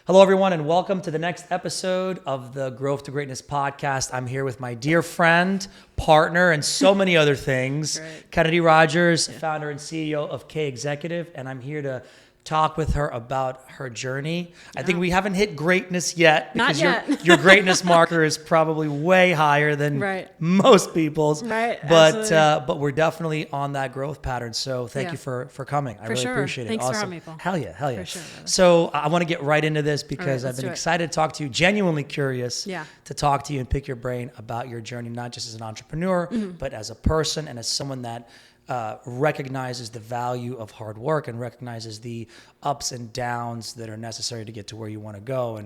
Hello, everyone, and welcome to the next episode of the Growth to Greatness podcast. I'm here with my dear friend, partner, and so many other things, Kennedi Rodgers, founder and CEO of K Executive, and I'm here to talk with her about her journey. I think we haven't hit greatness yet because Not yet. your greatness marker is probably way higher than most people's. Right. But we're definitely on that growth pattern. So thank you for coming. I really appreciate it. Thanks awesome. for having me, Paul. Hell yeah. For sure. So I want to get right into this because I've been let's excited to talk to you, genuinely curious to talk to you and pick your brain about your journey, not just as an entrepreneur, but as a person and as someone that recognizes the value of hard work and recognizes the ups and downs that are necessary to get to where you want to go.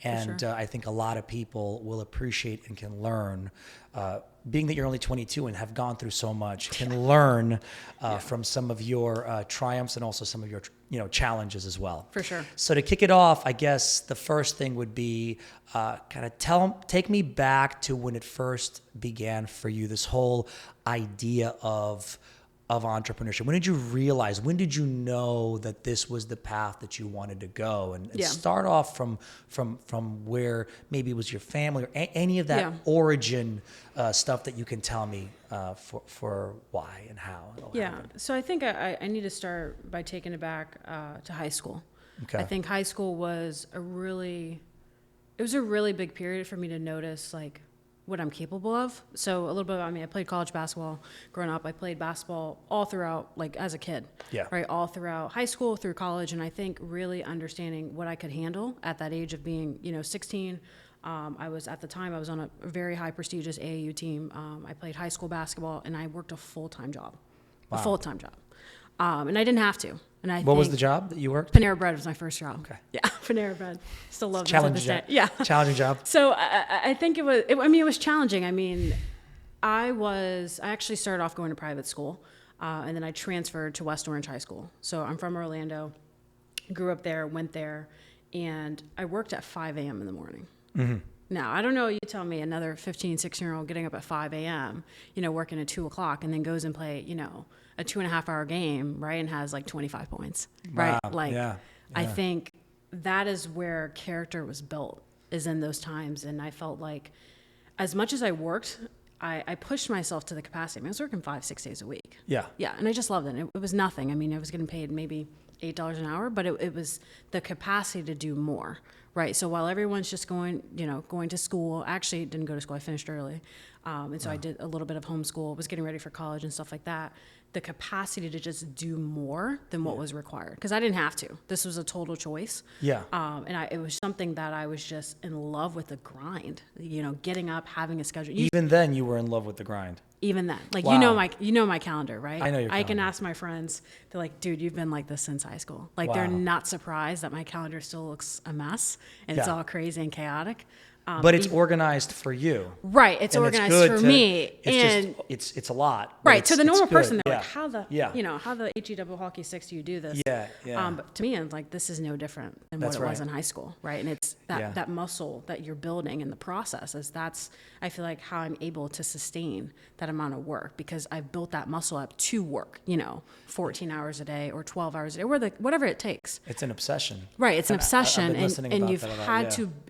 And I think a lot of people will appreciate and can learn, being that you're only 22 and have gone through so much, can learn from some of your triumphs and also some of your challenges as well. For sure. So to kick it off, I guess the first thing would be take me back to when it first began for you, this whole idea of entrepreneurship. When did you realize, when did you know that this was the path that you wanted to go? And start off from where maybe it was your family or any of that origin stuff that you can tell me for why and how it all happened. So I think I need to start by taking it back to high school. Okay. I think high school was a really big period for me to notice like what I'm capable of. So a little bit about me. I played college basketball growing up. I played basketball all throughout, like as a kid, right? All throughout high school, through college. And I think really understanding what I could handle at that age of being, 16. I was on a very high prestigious AAU team. I played high school basketball and I worked a full-time job, and I didn't have to. And what was the job that you worked? Panera Bread was my first job. Okay. Yeah, Panera Bread. Still love it. Challenging job. Yeah. Challenging job. So I think it was challenging. I mean, I actually started off going to private school, and then I transferred to West Orange High School. So I'm from Orlando, grew up there, went there, and I worked at 5 a.m. in the morning. Mm-hmm. Now, I don't know, you tell me another 15, 16-year-old getting up at 5 a.m., working at 2 o'clock and then goes and play, a 2.5-hour game, right, and has like 25 points, right? Wow. I think that is where character was built, is in those times. And I felt like as much as I worked, I pushed myself to the capacity. I was working 5-6 days a week. Yeah, and I just loved it. It was nothing. I mean, I was getting paid maybe $8 an hour, but it was the capacity to do more, right? So while everyone's just going to school, I actually didn't go to school. I finished early. And so I did a little bit of homeschool, was getting ready for college and stuff like that. The capacity to just do more than what was required, because I didn't have to. This was a total choice. And it was something that I was just in love with, the grind, getting up, having a schedule. Even then you were in love with the grind. Even then, like, my calendar, right? I know your calendar. I can ask my friends, they're like, dude, you've been like this since high school. Like, they're not surprised that my calendar still looks a mess and it's all crazy and chaotic. But it's organized for you. Right. It's organized for me. It's a lot. Right. To the normal person, they're like, how the HE hockey sticks do you do this? But to me, I'm like, this is no different than what it was in high school. Right. And it's that muscle that you're building in the process I feel like how I'm able to sustain that amount of work, because I've built that muscle up to work, 14 hours a day or 12 hours a day, or whatever it takes. It's an obsession. Right. It's an obsession. And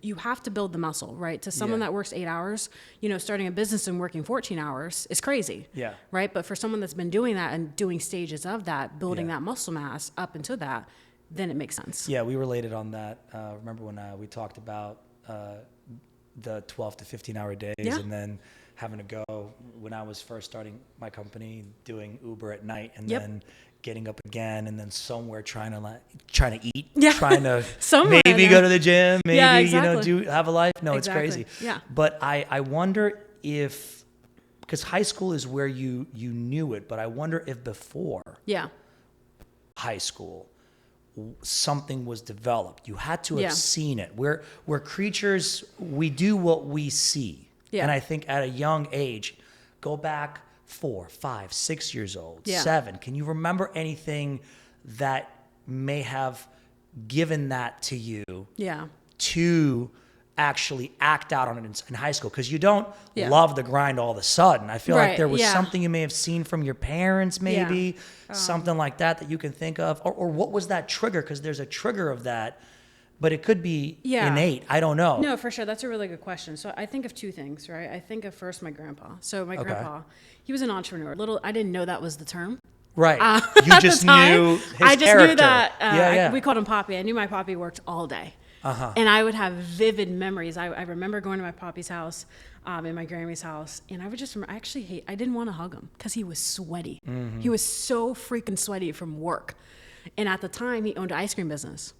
you have to build the muscle. Right. To someone that works 8 hours, starting a business and working 14 hours is crazy. Yeah. Right. But for someone that's been doing that and doing stages of that, building that muscle mass up into that, then it makes sense. Yeah. We related on that. Remember when we talked about the 12 to 15 hour days and then having to go when I was first starting my company, doing Uber at night and then getting up again and then somewhere trying to eat, trying to maybe go to the gym, maybe, have a life. No, it's crazy. Yeah. But I wonder if, because high school is where you knew it, but I wonder if before high school, something was developed. You had to have seen it. We're creatures, we do what we see. Yeah. And I think at a young age, go back 4, 5, 6 years old, 7. Can you remember anything that may have given that to you to actually act out on it in high school? Because you don't love the grind all of a sudden. I feel like there was something you may have seen from your parents, maybe something like that you can think of, or what was that trigger? Because there's a trigger of that but it could be innate. I don't know. No, for sure. That's a really good question. So I think of two things, right? I think of first my grandpa. So my grandpa, he was an entrepreneur. I didn't know that was the term. Right. You just knew his I just character. knew that. We called him Poppy. I knew my Poppy worked all day. And I would have vivid memories. I remember going to my Poppy's house, and my Grammy's house, and I would just remember, I didn't want to hug him because he was sweaty. Mm-hmm. He was so freaking sweaty from work. And at the time, he owned an ice cream business.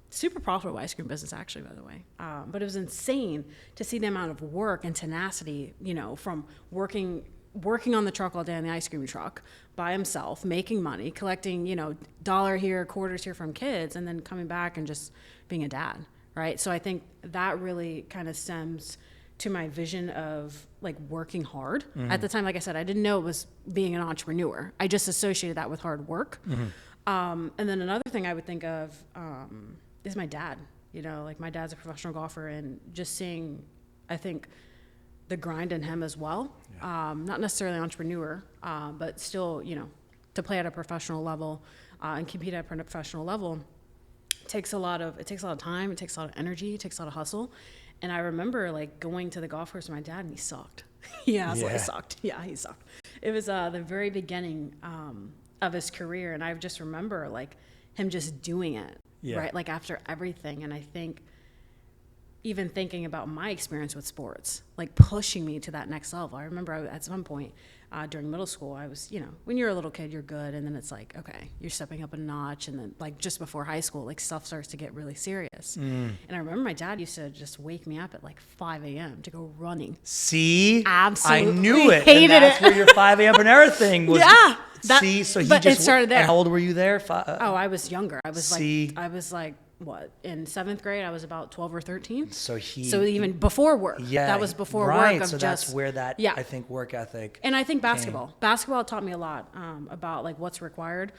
Super profitable ice cream business, actually, by the way. But it was insane to see the amount of work and tenacity, from working on the truck all day on the ice cream truck by himself, making money, collecting, dollar here, quarters here from kids, and then coming back and just being a dad, right? So I think that really kind of stems to my vision of like working hard. Mm-hmm. At the time, like I said, I didn't know it was being an entrepreneur. I just associated that with hard work. Mm-hmm. And then another thing I would think of is my dad. Like my dad's a professional golfer, and just seeing, I think, the grind in him as well. Yeah. Not necessarily an entrepreneur, but still, to play at a professional level and compete at a professional level takes a lot of time, it takes a lot of energy, it takes a lot of hustle. And I remember like going to the golf course with my dad, and he sucked. He sucked. Yeah, he sucked. It was the very beginning of his career, and I just remember like him just doing it, right? Like after everything. And I think even thinking about my experience with sports, like pushing me to that next level. I remember at some point during middle school, I was, when you're a little kid, you're good. And then it's like, okay, you're stepping up a notch. And then like just before high school, like stuff starts to get really serious. And I remember my dad used to just wake me up at like 5 a.m. to go running. See? Absolutely. I knew it. Hated and that's it. where your 5 a.m. Panera thing was. Yeah. So he but just it started there. And how old were you there? I was younger. I was like, what, in 7th grade, I was about 12 or 13. So even before work. Yeah. That was before work. So that's where that, I think, work ethic. And I think basketball taught me a lot about like what's required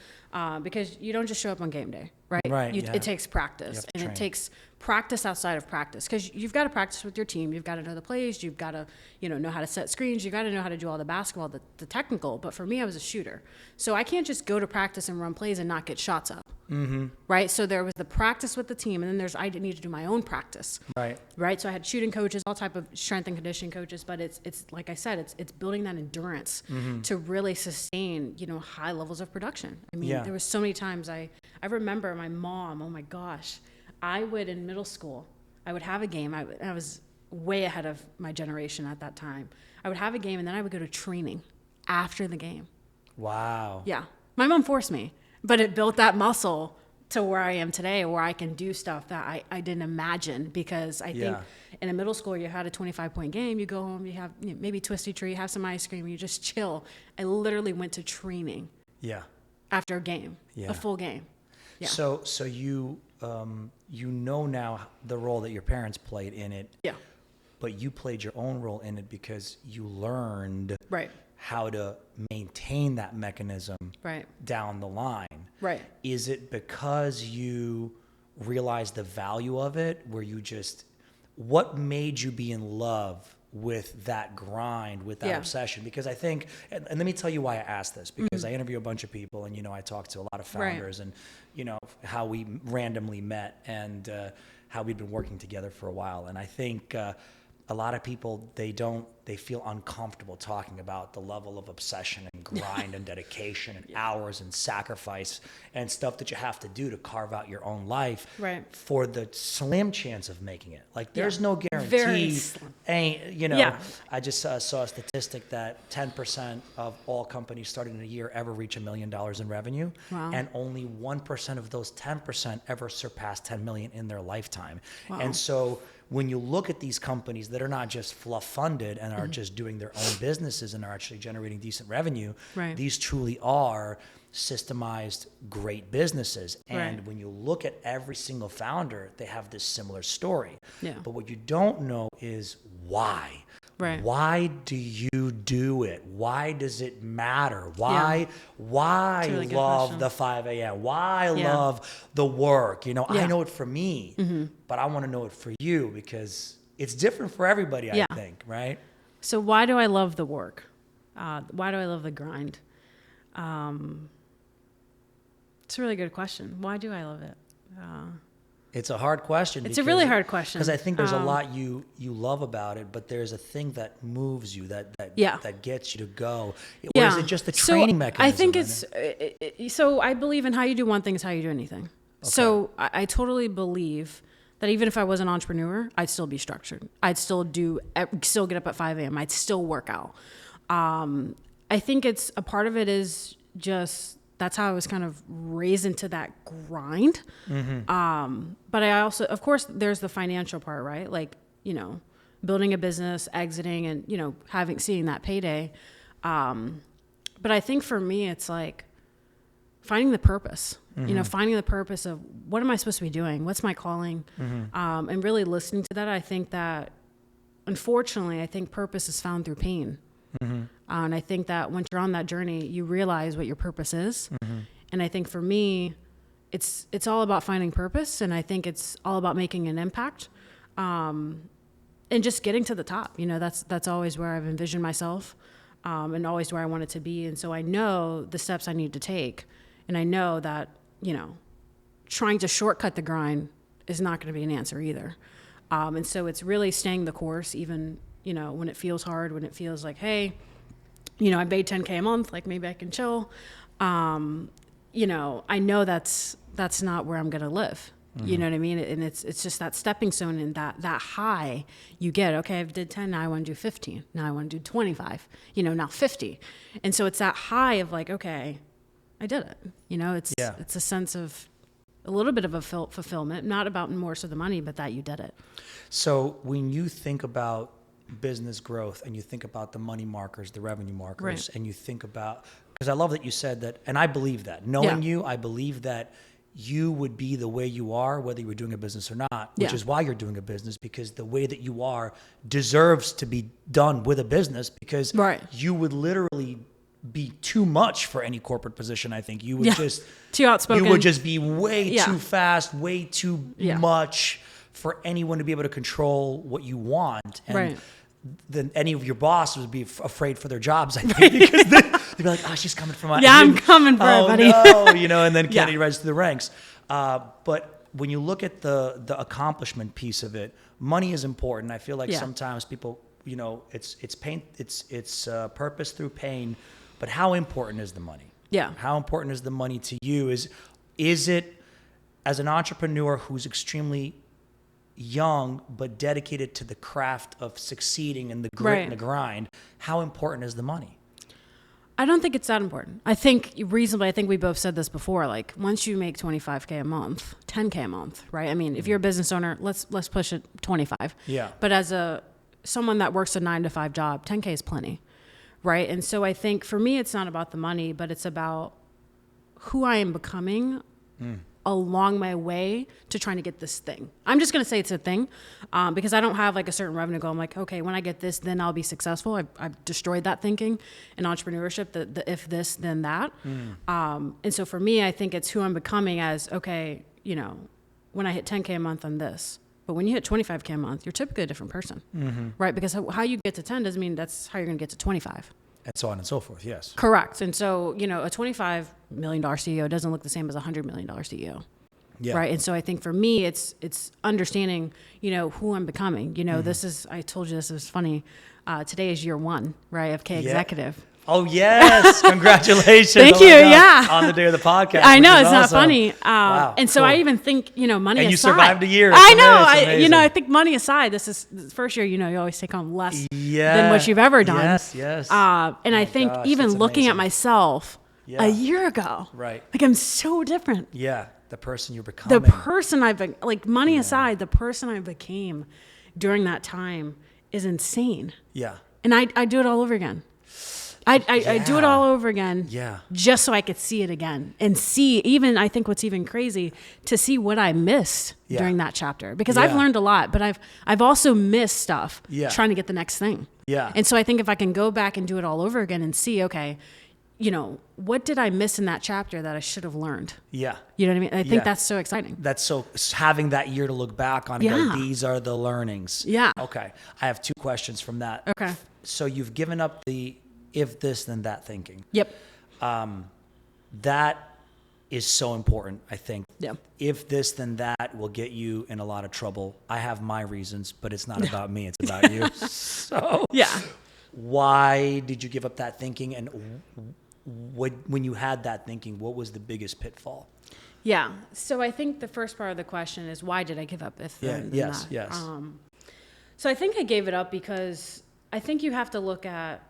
because you don't just show up on game day, right? Right. It takes practice, and it takes practice outside of practice, because you've got to practice with your team. You've got to know the plays. You've got to, know how to set screens. You've got to know how to do all the basketball, the technical. But for me, I was a shooter. So I can't just go to practice and run plays and not get shots up. Mm-hmm. Right. So there was the practice with the team, and then I need to do my own practice. Right. So I had shooting coaches, all type of strength and conditioning coaches, but it's like I said, it's building that endurance to really sustain, high levels of production. I mean, there was so many times I remember my mom, oh my gosh, I would in middle school, I would have a game. I was way ahead of my generation at that time. I would have a game, and then I would go to training after the game. Wow. Yeah. My mom forced me, but it built that muscle to where I am today, where I can do stuff that I didn't imagine, because I think in a middle school, you had a 25-point game, you go home, you have maybe Twisty Tree, have some ice cream, you just chill. I literally went to training after a game, a full game. Yeah. So you now the role that your parents played in it. Yeah. But you played your own role in it because you learned how to maintain that mechanism down the line. Right. Is it because you realized the value of it, where what made you be in love with that grind, with that obsession? Because I think, and let me tell you why I asked this, because I interview a bunch of people, and, I talk to a lot of founders, and, how we randomly met, and how we've been working together for a while. And I think a lot of people, they feel uncomfortable talking about the level of obsession and grind and dedication and hours and sacrifice and stuff that you have to do to carve out your own life for the slim chance of making it. Like, there's no guarantee. I just saw a statistic that 10% of all companies starting in a year ever reach $1 million in revenue. Wow. And only 1% of those 10% ever surpass 10 million in their lifetime. Wow. And so when you look at these companies that are not just fluff funded and are just doing their own businesses and are actually generating decent revenue, these truly are systemized great businesses. And when you look at every single founder, they have this similar story. Yeah. But what you don't know is why. Right. Why do you do it? Why does it matter? Why really love the 5 a.m.? Why love the work? I know it for me, but I want to know it for you, because it's different for everybody, I think, right? So why do I love the work? Why do I love the grind? It's a really good question. Why do I love it? It's a hard question. It's a really hard question. Because I think there's a lot you love about it, but there's a thing that moves you, that gets you to go. Or is it just the training mechanism? I think so I believe in how you do one thing is how you do anything. Okay. So I totally believe that even if I was an entrepreneur, I'd still be structured. I'd still get up at 5 a.m. I'd still work out. I think it's a part of it is just, that's how I was kind of raised into that grind. Mm-hmm. But I also, of course, there's the financial part, right? Like, building a business, exiting, and, seeing that payday. But I think for me, it's like finding the purpose, mm-hmm. Finding the purpose of what am I supposed to be doing? What's my calling? Mm-hmm. And really listening to that. I think that, unfortunately, purpose is found through pain. Mm-hmm. And I think that once you're on that journey, you realize what your purpose is. Mm-hmm. And I think for me, it's all about finding purpose. And I think it's all about making an impact, and just getting to the top. That's always where I've envisioned myself, and always where I want it to be. And so I know the steps I need to take. And I know that, trying to shortcut the grind is not going to be an answer either. And so it's really staying the course, even when it feels hard, when it feels like, hey, I made 10K a month, like maybe I can chill. I know that's not where I'm going to live. Mm-hmm. You know what I mean? And it's just that stepping stone and that high you get. Okay, I've did 10, now I want to do 15. Now I want to do 25, now 50. And so it's that high of like, okay, I did it. It's a sense of a little bit of a fulfillment, not about more so the money, but that you did it. So when you think about business growth and you think about the money markers, the revenue markers, right. And you think about, because I love that you said that, and I believe that. Knowing you, I believe that you would be the way you are, whether you were doing a business or not, which is why you're doing a business, because the way that you are deserves to be done with a business, because you would literally be too much for any corporate position. I think you would just too outspoken. You would just be way too fast, way too much for anyone to be able to control what you want. And then any of your bosses would be afraid for their jobs, I think, because they'd be like, oh, she's coming for my... Yeah, I'm coming for her, buddy. No, and then Kennedi rises to the ranks. But when you look at the accomplishment piece of it, money is important. I feel like sometimes people, it's pain, it's purpose through pain, but how important is the money? Yeah. How important is the money to you? Is it, as an entrepreneur who's extremely young but dedicated to the craft of succeeding and the grit and the grind, how important is the money? I don't think it's that important. I think reasonably, I think we both said this before, like once you make 25K a month, 10K a month, right? I mean, if you're a business owner, let's push it 25. Yeah. But as someone that works a 9-to-5 job, 10K is plenty, right? And so I think for me, it's not about the money, but it's about who I am becoming along my way to trying to get this thing. I'm just going to say it's a thing, because I don't have like a certain revenue goal. I'm like, okay, when I get this, then I'll be successful. I've destroyed that thinking in entrepreneurship, the if this, then that. And so for me, I think it's who I'm becoming as, okay, when I hit 10K a month, I'm this. But when you hit 25K a month, you're typically a different person, right? Because how you get to 10 doesn't mean that's how you're going to get to 25. And so on and so forth, yes. Correct. And so, a $25 million CEO doesn't look the same as a $100 million CEO. Yeah. Right. And so I think for me, it's understanding, who I'm becoming. This is, I told you this was funny. Today is year 1, right, of K Executive. Oh, yes. Congratulations. Thank you. Yeah. On the day of the podcast. I know. It's awesome. Not funny. Wow, and so cool. I even think, money aside. And you survived a year. I know. I think money aside, this is the first year, you always take on less than what you've ever done. Yes. And I think even looking at myself a year ago, right, like I'm so different. Yeah. The person you're becoming. The person I've been, like money aside, the person I became during that time is insane. Yeah. And I do it all over again. I do it all over again. Yeah. Just so I could see it again and see even, I think what's even crazy to see what I missed during that chapter, because I've learned a lot, but I've also missed stuff trying to get the next thing. Yeah. And so I think if I can go back and do it all over again and see, okay, what did I miss in that chapter that I should have learned? Yeah. You know what I mean? I think that's so exciting. That's so, having that year to look back on, go, these are the learnings. Yeah. Okay. I have 2 questions from that. Okay. So you've given up the if this, then that thinking. Yep. That is so important, I think, Yeah. If this, then that will get you in a lot of trouble. I have my reasons, but it's not about me. It's about you. So Yeah. Why did you give up that thinking? And when you had that thinking, what was the biggest pitfall? Yeah. So I think the first part of the question is, why did I give up? Yes. So I think I gave it up because I think you have to look at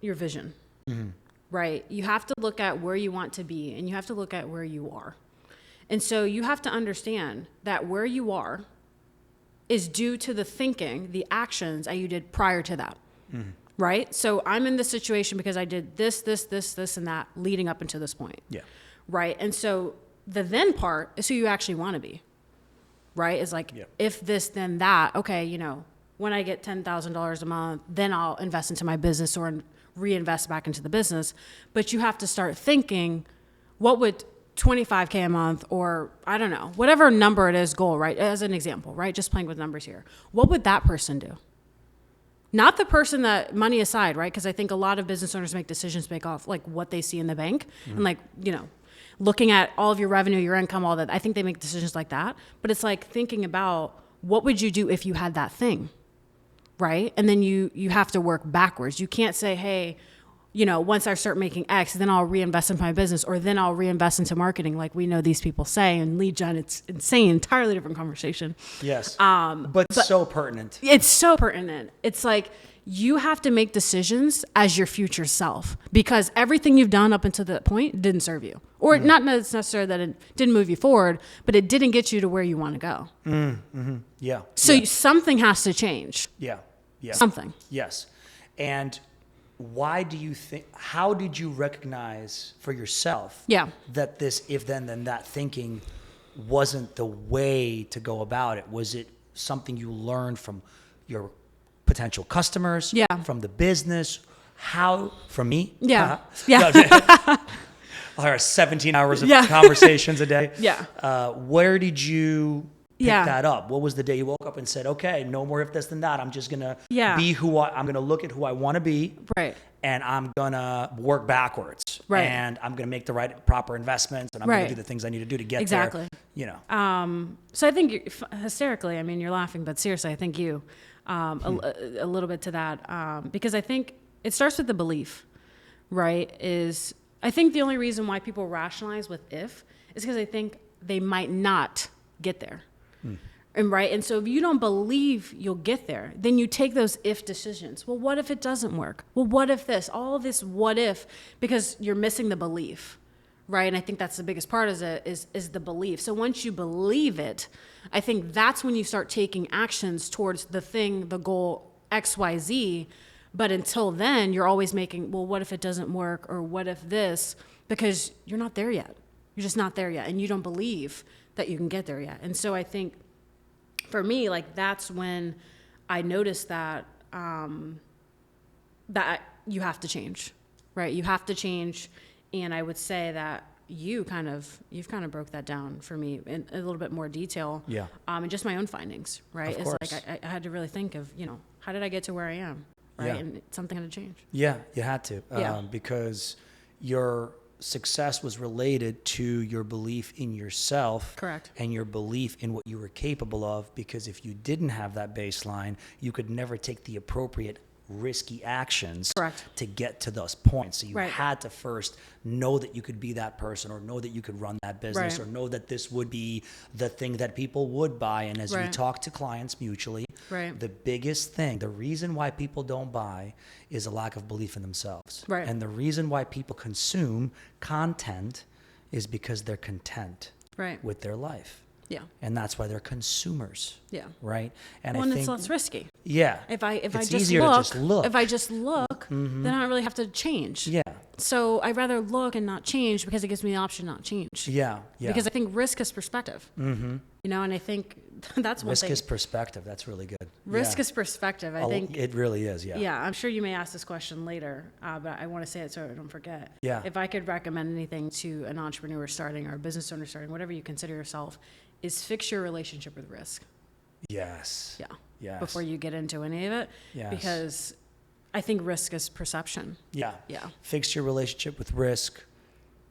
your vision, right? You have to look at where you want to be, and you have to look at where you are. And so you have to understand that where you are is due to the thinking, the actions that you did prior to that, right? So I'm in this situation because I did this, and that leading up until this point. Yeah. Right? And so the then part is who you actually want to be, right? It's like, if this, then that. Okay, you know, when I get $10,000 a month, then I'll invest into my business or reinvest back into the business. But you have to start thinking, what would $25K a month, or I don't know, whatever number it is, goal, right? As an example, right? Just playing with numbers here. What would that person do? Not the person that, money aside, right? Because I think a lot of business owners make decisions based off like what they see in the bank and like, you know, looking at all of your revenue, your income, all that. I think they make decisions like that. But it's like thinking about what would you do if you had that thing, right? And then you have to work backwards. You can't say, hey, you know, once I start making X, then I'll reinvest into my business, or then I'll reinvest into marketing, like we know these people say. And lead gen, it's insane, entirely different conversation. Yes, but so pertinent. It's so pertinent. It's like you have to make decisions as your future self, because everything you've done up until that point didn't serve you, or not necessarily that it didn't move you forward, but it didn't get you to where you want to go. Yeah. So something has to change. Yeah. Something. Yes. And why do you think, how did you recognize for yourself that this if then that thinking wasn't the way to go about it? Was it something you learned from your potential customers, from the business? How, from me? Yeah. Our 17 hours of conversations a day. Where did you pick that up? What was the day you woke up and said, okay, no more if this then that. I'm just going to be I'm going to look at who I want to be. Right. And I'm going to work backwards. Right. And I'm going to make the proper investments, and I'm going to do the things I need to do to get there. You know. So I think hysterically, I mean, you're laughing, but seriously, I think you, a little bit to that, because I think it starts with the belief, right? I think the only reason why people rationalize with if is because they think they might not get there. And right. And so if you don't believe you'll get there, then you take those if decisions. Well, what if it doesn't work? Well, what if this, all this, what if, because you're missing the belief. Right. And I think that's the biggest part is the belief. So once you believe it, I think that's when you start taking actions towards the thing, the goal XYZ. But until then, you're always making, well, what if it doesn't work? Or what if this? Because you're not there yet. You're just not there yet. And you don't believe that you can get there yet. And so I think for me, like that's when I noticed that that you have to change, right? You have to change. And I would say that you've kind of broke that down for me in a little bit more detail. Yeah. And just my own findings, right? Of course. It's like I had to really think of, you know, how did I get to where I am, right? Yeah. And something had to change. Yeah, you had to. Because your success was related to your belief in yourself. Correct. And your belief in what you were capable of, because if you didn't have that baseline, you could never take the appropriate risky actions to get to those points. So you had to first know that you could be that person, or know that you could run that business, or know that this would be the thing that people would buy. And as we talk to clients mutually, the biggest thing, the reason why people don't buy is a lack of belief in themselves. And the reason why people consume content is because they're content with their life. Yeah. And that's why they're consumers. Yeah. Right. And I think it's less risky. Yeah. If I just look, if I just look, then I don't really have to change. Yeah. So I'd rather look and not change, because it gives me the option not change. Yeah. Yeah. Because I think risk is perspective. You know, and I think that's one thing. Risk is perspective. That's really good. Risk is perspective. I think it really is. Yeah. Yeah. I'm sure you may ask this question later, but I want to say it so I don't forget. Yeah. If I could recommend anything to an entrepreneur starting, or a business owner starting, whatever you consider yourself, is fix your relationship with risk. Yes. Yeah. Yes. Before you get into any of it. Yes. Because I think risk is perception. Yeah. Yeah. Fix your relationship with risk,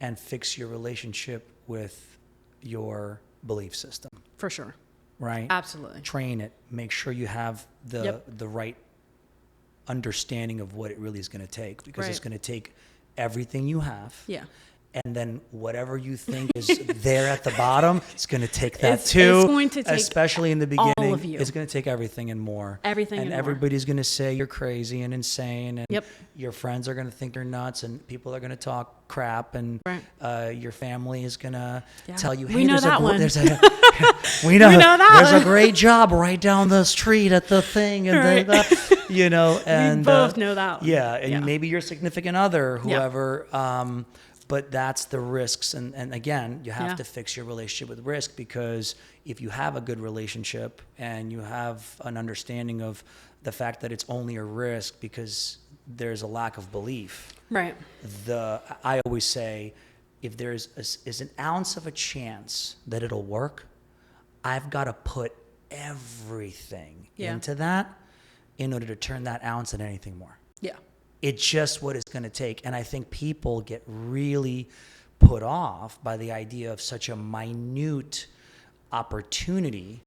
and fix your relationship with your belief system. For sure. Right? Absolutely. Train it. Make sure you have the right understanding of what it really is going to take, because it's going to take everything you have. Yeah. And then whatever you think is there at the bottom, it's going to take that too. It's going to take especially in the beginning. all of you. It's going to take everything and more. Everything and more. everybody's going to say you're crazy and insane, and Yep. your friends are going to think you're nuts, and people are going to talk crap, and your family is going to tell you, hey, we know that one. There's a great job right down the street at the thing, and and we both know that one. Yeah, and maybe your significant other, whoever. But that's the risks. And again, you have to fix your relationship with risk, because if you have a good relationship and you have an understanding of the fact that it's only a risk because there's a lack of belief. Right. I always say, if there's is an ounce of a chance that it'll work, I've got to put everything into that in order to turn that ounce into anything more. Yeah. It's just what it's going to take. And I think people get really put off by the idea of such a minute opportunity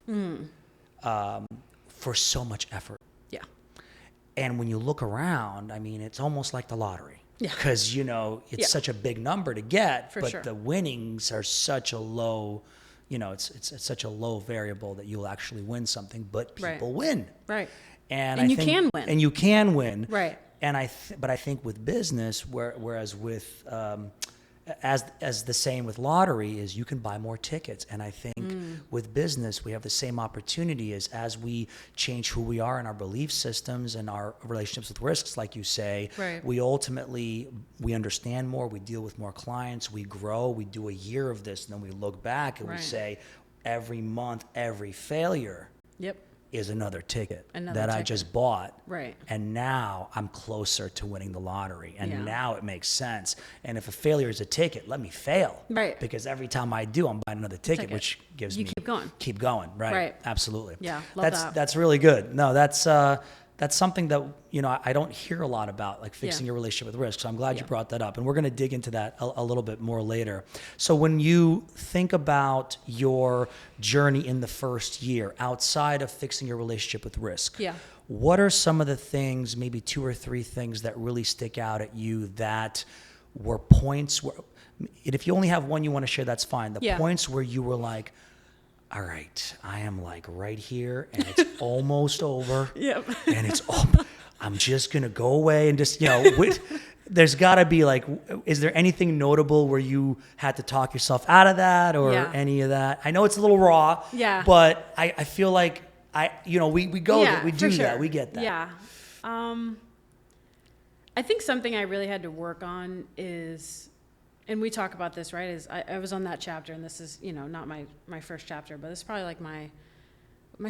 for so much effort. Yeah. And when you look around, I mean, it's almost like the lottery. Yeah. Because, it's such a big number to get, but the winnings are such a low, it's such a low variable that you'll actually win something, but people win. Right. And you can win. And you can win. Right. And but I think with business, whereas with as the same with lottery is, you can buy more tickets. And I think with business, we have the same opportunity as we change who we are in our belief systems and our relationships with risks, like you say. Right. We understand more, we deal with more clients, we grow, we do a year of this, and then we look back and we say, every month, every failure. Yep. Is another ticket I just bought. Right. And now I'm closer to winning the lottery. And now it makes sense. And if a failure is a ticket, let me fail. Right. Because every time I do, I'm buying another ticket. Which gives me keep going. Right. Absolutely. Yeah. That's really good. No, that's something that, I don't hear a lot about, like fixing your relationship with risk. So I'm glad you brought that up. And we're going to dig into that a little bit more later. So when you think about your journey in the first year, outside of fixing your relationship with risk, what are some of the things, maybe 2 or 3 things that really stick out at you that were points where, and if you only have one you want to share, that's fine. The points where you were like, all right, I am like right here and it's almost over. Yep. And I'm just going to go away and just, there's got to be like, is there anything notable where you had to talk yourself out of that or any of that? I know it's a little raw, but I feel like we go there, we do that, we get that. Yeah. I think something I really had to work on is, and we talk about this, right, is I was on that chapter, and this is, not my first chapter, but it's probably like my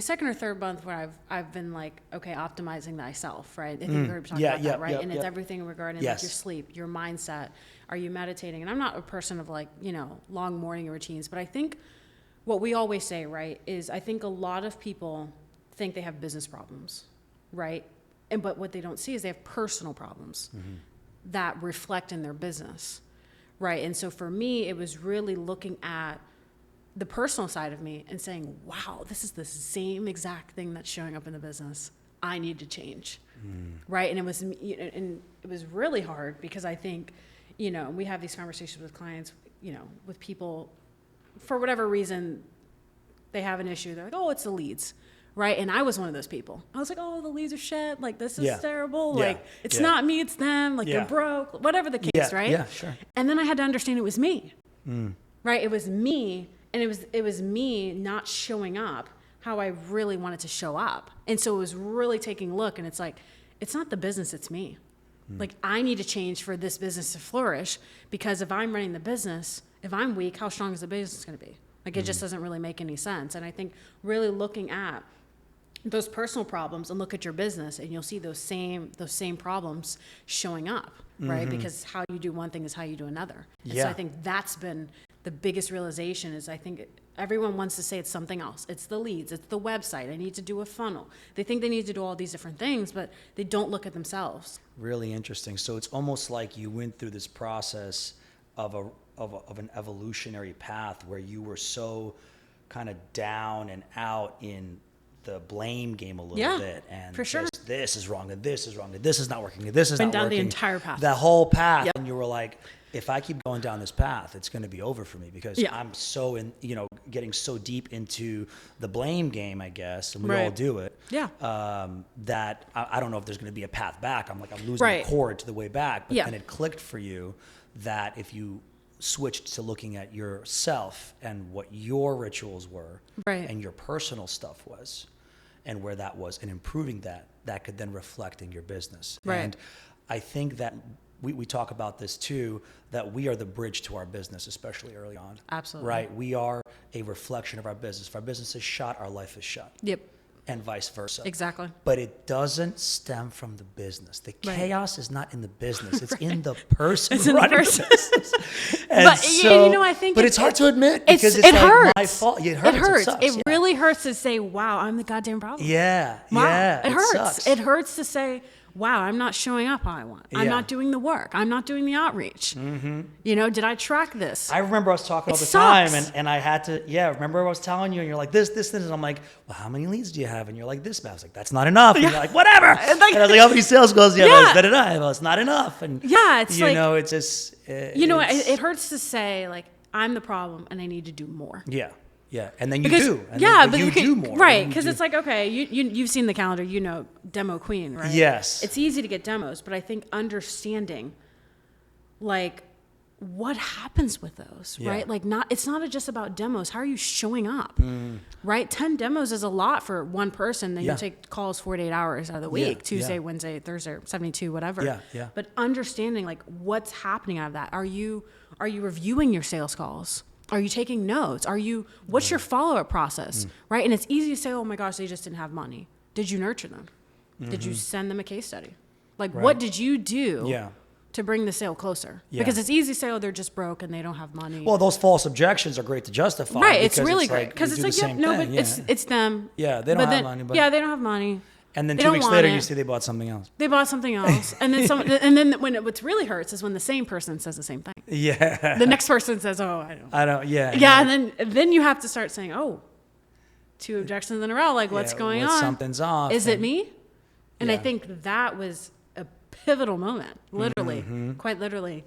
second or third month where I've been like, okay, optimizing thyself, right? I think we heard talk about that, right? And it's everything regarding like your sleep, your mindset. Are you meditating? And I'm not a person of like, long morning routines, but I think what we always say, right, is I think a lot of people think they have business problems, right? But what they don't see is they have personal problems that reflect in their business. Right. And so for me, it was really looking at the personal side of me and saying, wow, this is the same exact thing that's showing up in the business. I need to change. Right. And it was really hard because I think, we have these conversations with clients, with people, for whatever reason, they have an issue. They're like, oh, it's the leads. Right. And I was one of those people. I was like, oh, the leads are shit. Like, this is terrible. Like, it's not me, it's them. Like, they're broke. Whatever the case, right? Yeah, sure. And then I had to understand it was me. Right. It was me. And it was me not showing up how I really wanted to show up. And so it was really taking a look. And it's like, it's not the business, it's me. Like, I need to change for this business to flourish, because if I'm running the business, if I'm weak, how strong is the business going to be? Like, it just doesn't really make any sense. And I think really looking at those personal problems and look at your business, and you'll see those same problems showing up, right? Because how you do one thing is how you do another. And so I think that's been the biggest realization is I think everyone wants to say it's something else. It's the leads, it's the website. I need to do a funnel. They think they need to do all these different things, but they don't look at themselves. Really interesting. So it's almost like you went through this process of of an evolutionary path where you were so kind of down and out in the blame game a little bit, and for sure. This is wrong, and this is wrong, and this is not working, and this is not working. Been down the entire path. The whole path, and you were like, if I keep going down this path, it's going to be over for me because I'm so getting so deep into the blame game, I guess, and we all do it. Yeah. That I don't know if there's going to be a path back. I'm losing the cord to the way back, but then it clicked for you that if you switched to looking at yourself and what your rituals were and your personal stuff was and where that was and improving that could then reflect in your business. And I think that we talk about this too, that we are the bridge to our business, especially early on. Absolutely. Right? We are a reflection of our business. If our business is shut, our life is shut. Yep. And vice versa. Exactly. But it doesn't stem from the business. The chaos is not in the business. It's in the person running the business. But so, I think it's hard to admit because it's hurts. My fault. It hurts. It sucks, it really hurts to say, wow, I'm the goddamn problem. Yeah. Wow. Yeah. It hurts. Sucks. It hurts to say, wow, I'm not showing up how I want. I'm not doing the work. I'm not doing the outreach. Mm-hmm. Did I track this? I remember I was talking all the time and I had to, remember I was telling you and you're like, this, and I'm like, well, how many leads do you have? And you're like, this. I was like, that's not enough. And you're like, whatever. And I was like, how many sales goals do you have? I was like, well, it's not enough. And it's it's just, it hurts to say like, I'm the problem and I need to do more. Yeah. Yeah, and then you do. And but you do more. Right, because it's like, okay, you've seen the calendar, demo queen, right? Yes. It's easy to get demos, but I think understanding, like, what happens with those, right? Like, it's not just about demos. How are you showing up, right? 10 demos is a lot for one person. Then you take calls 48 hours out of the week, Tuesday, Wednesday, Thursday, 72, whatever. Yeah. But understanding, like, what's happening out of that. Are you reviewing your sales calls? Are you taking notes? What's your follow-up process, right? And it's easy to say, oh my gosh, they just didn't have money. Did you nurture them? Did you send them a case study? Like, what did you do to bring the sale closer? Because it's easy to say, oh, they're just broke and they don't have money. Well, those false objections are great to justify. Right, it's really great. Because it's like, it's them. Yeah, they don't have money. They don't have money. And then 2 weeks later, you see they bought something else. They bought something else, and then what really hurts is when the same person says the same thing. Yeah. The next person says, "Oh, I don't." Yeah. Yeah, and then you have to start saying, "Oh, 2 objections in a row. Like, what's going on? Something's off. Is it me?" And I think that was a pivotal moment, literally, quite literally,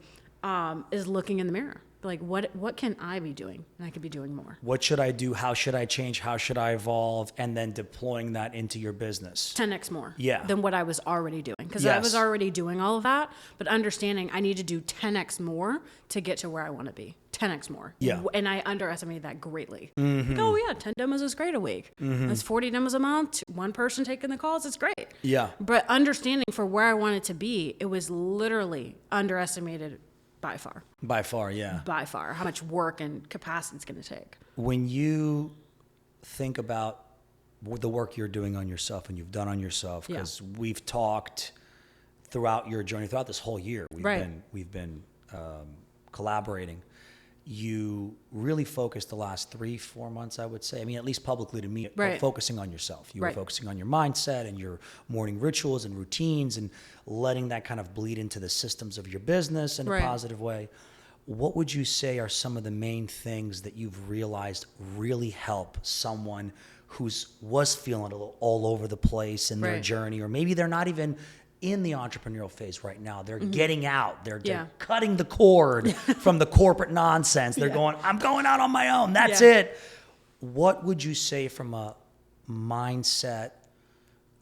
is looking in the mirror. Like, what can I be doing? And I could be doing more. What should I do? How should I change? How should I evolve? And then deploying that into your business. 10x more than what I was already doing. Because I was already doing all of that, but understanding I need to do 10x more to get to where I want to be. 10x more. Yeah. And I underestimated that greatly. Like, 10 demos is great a week. That's 40 demos a month. One person taking the calls, it's great. Yeah. But understanding for where I wanted to be, it was literally underestimated by far. By far, yeah. By far, how much work and capacity it's going to take. When you think about the work you're doing on yourself and you've done on yourself, because we've talked throughout your journey, throughout this whole year, we've been collaborating. You really focused the last 3-4 months, I would say. I mean, at least publicly to me, focusing on yourself. You were focusing on your mindset and your morning rituals and routines and letting that kind of bleed into the systems of your business in a positive way. What would you say are some of the main things that you've realized really help someone who was feeling a little all over the place in their journey, or maybe they're not even in the entrepreneurial phase right now? They're getting out. They're cutting the cord from the corporate nonsense. They're going, I'm going out on my own. That's it. What would you say from a mindset,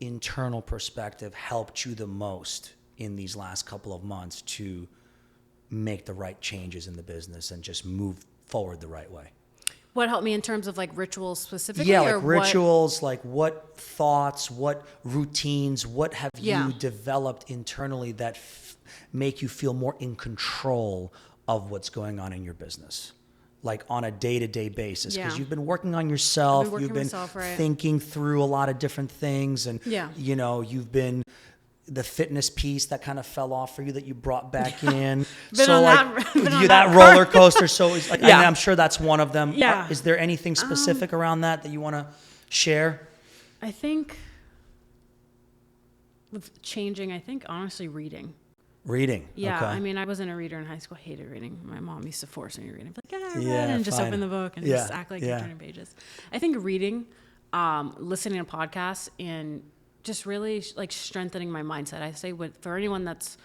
internal perspective helped you the most in these last couple of months to make the right changes in the business and just move forward the right way? What helped me in terms of like rituals specifically? Yeah, like rituals, like what thoughts, what routines, what have you developed internally that make you feel more in control of what's going on in your business? Like on a day-to-day basis, because you've been working on yourself, you've been thinking through a lot of different things, and you've been the fitness piece that kind of fell off for you that you brought back in. So like that roller coaster. So it's like, I'm sure that's one of them. Yeah. Is there anything specific around that you want to share? I think with changing, honestly reading. Reading. Yeah. Okay. I mean, I wasn't a reader in high school. I hated reading. My mom used to force me to read. Like, yeah, I read, and just open the book and just act like you're turning pages. I think reading, listening to podcasts, and just really like strengthening my mindset. I say for anyone that's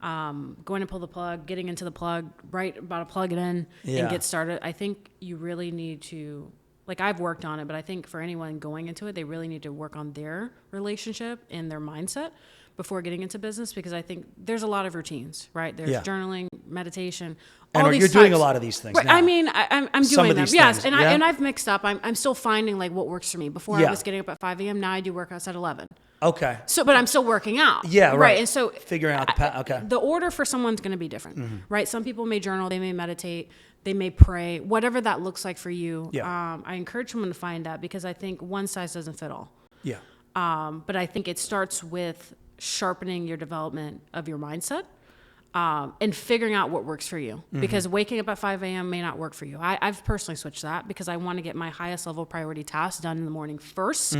going to pull the plug, getting into the plug, right about to plug it in and get started. I think you really need to, like, I've worked on it, but I think for anyone going into it, they really need to work on their relationship and their mindset before getting into business, because I think there's a lot of routines, right? There's journaling, meditation, all these you're doing a lot of these things now. I mean, I'm doing Some of them. these Yes, things, and I've mixed up. I'm still finding like what works for me. Before I was getting up at 5 a.m. Now I do workouts at 11. Okay. So, but I'm still working out. Yeah, right. And so figuring out the path. Okay. The order for someone's going to be different, right? Some people may journal, they may meditate, they may pray, whatever that looks like for you. Yeah. I encourage someone to find that, because I think one size doesn't fit all. Yeah. But I think it starts with sharpening your development of your mindset, and figuring out what works for you. Because waking up at 5 a.m. may not work for you. I've personally switched that because I want to get my highest level priority tasks done in the morning first.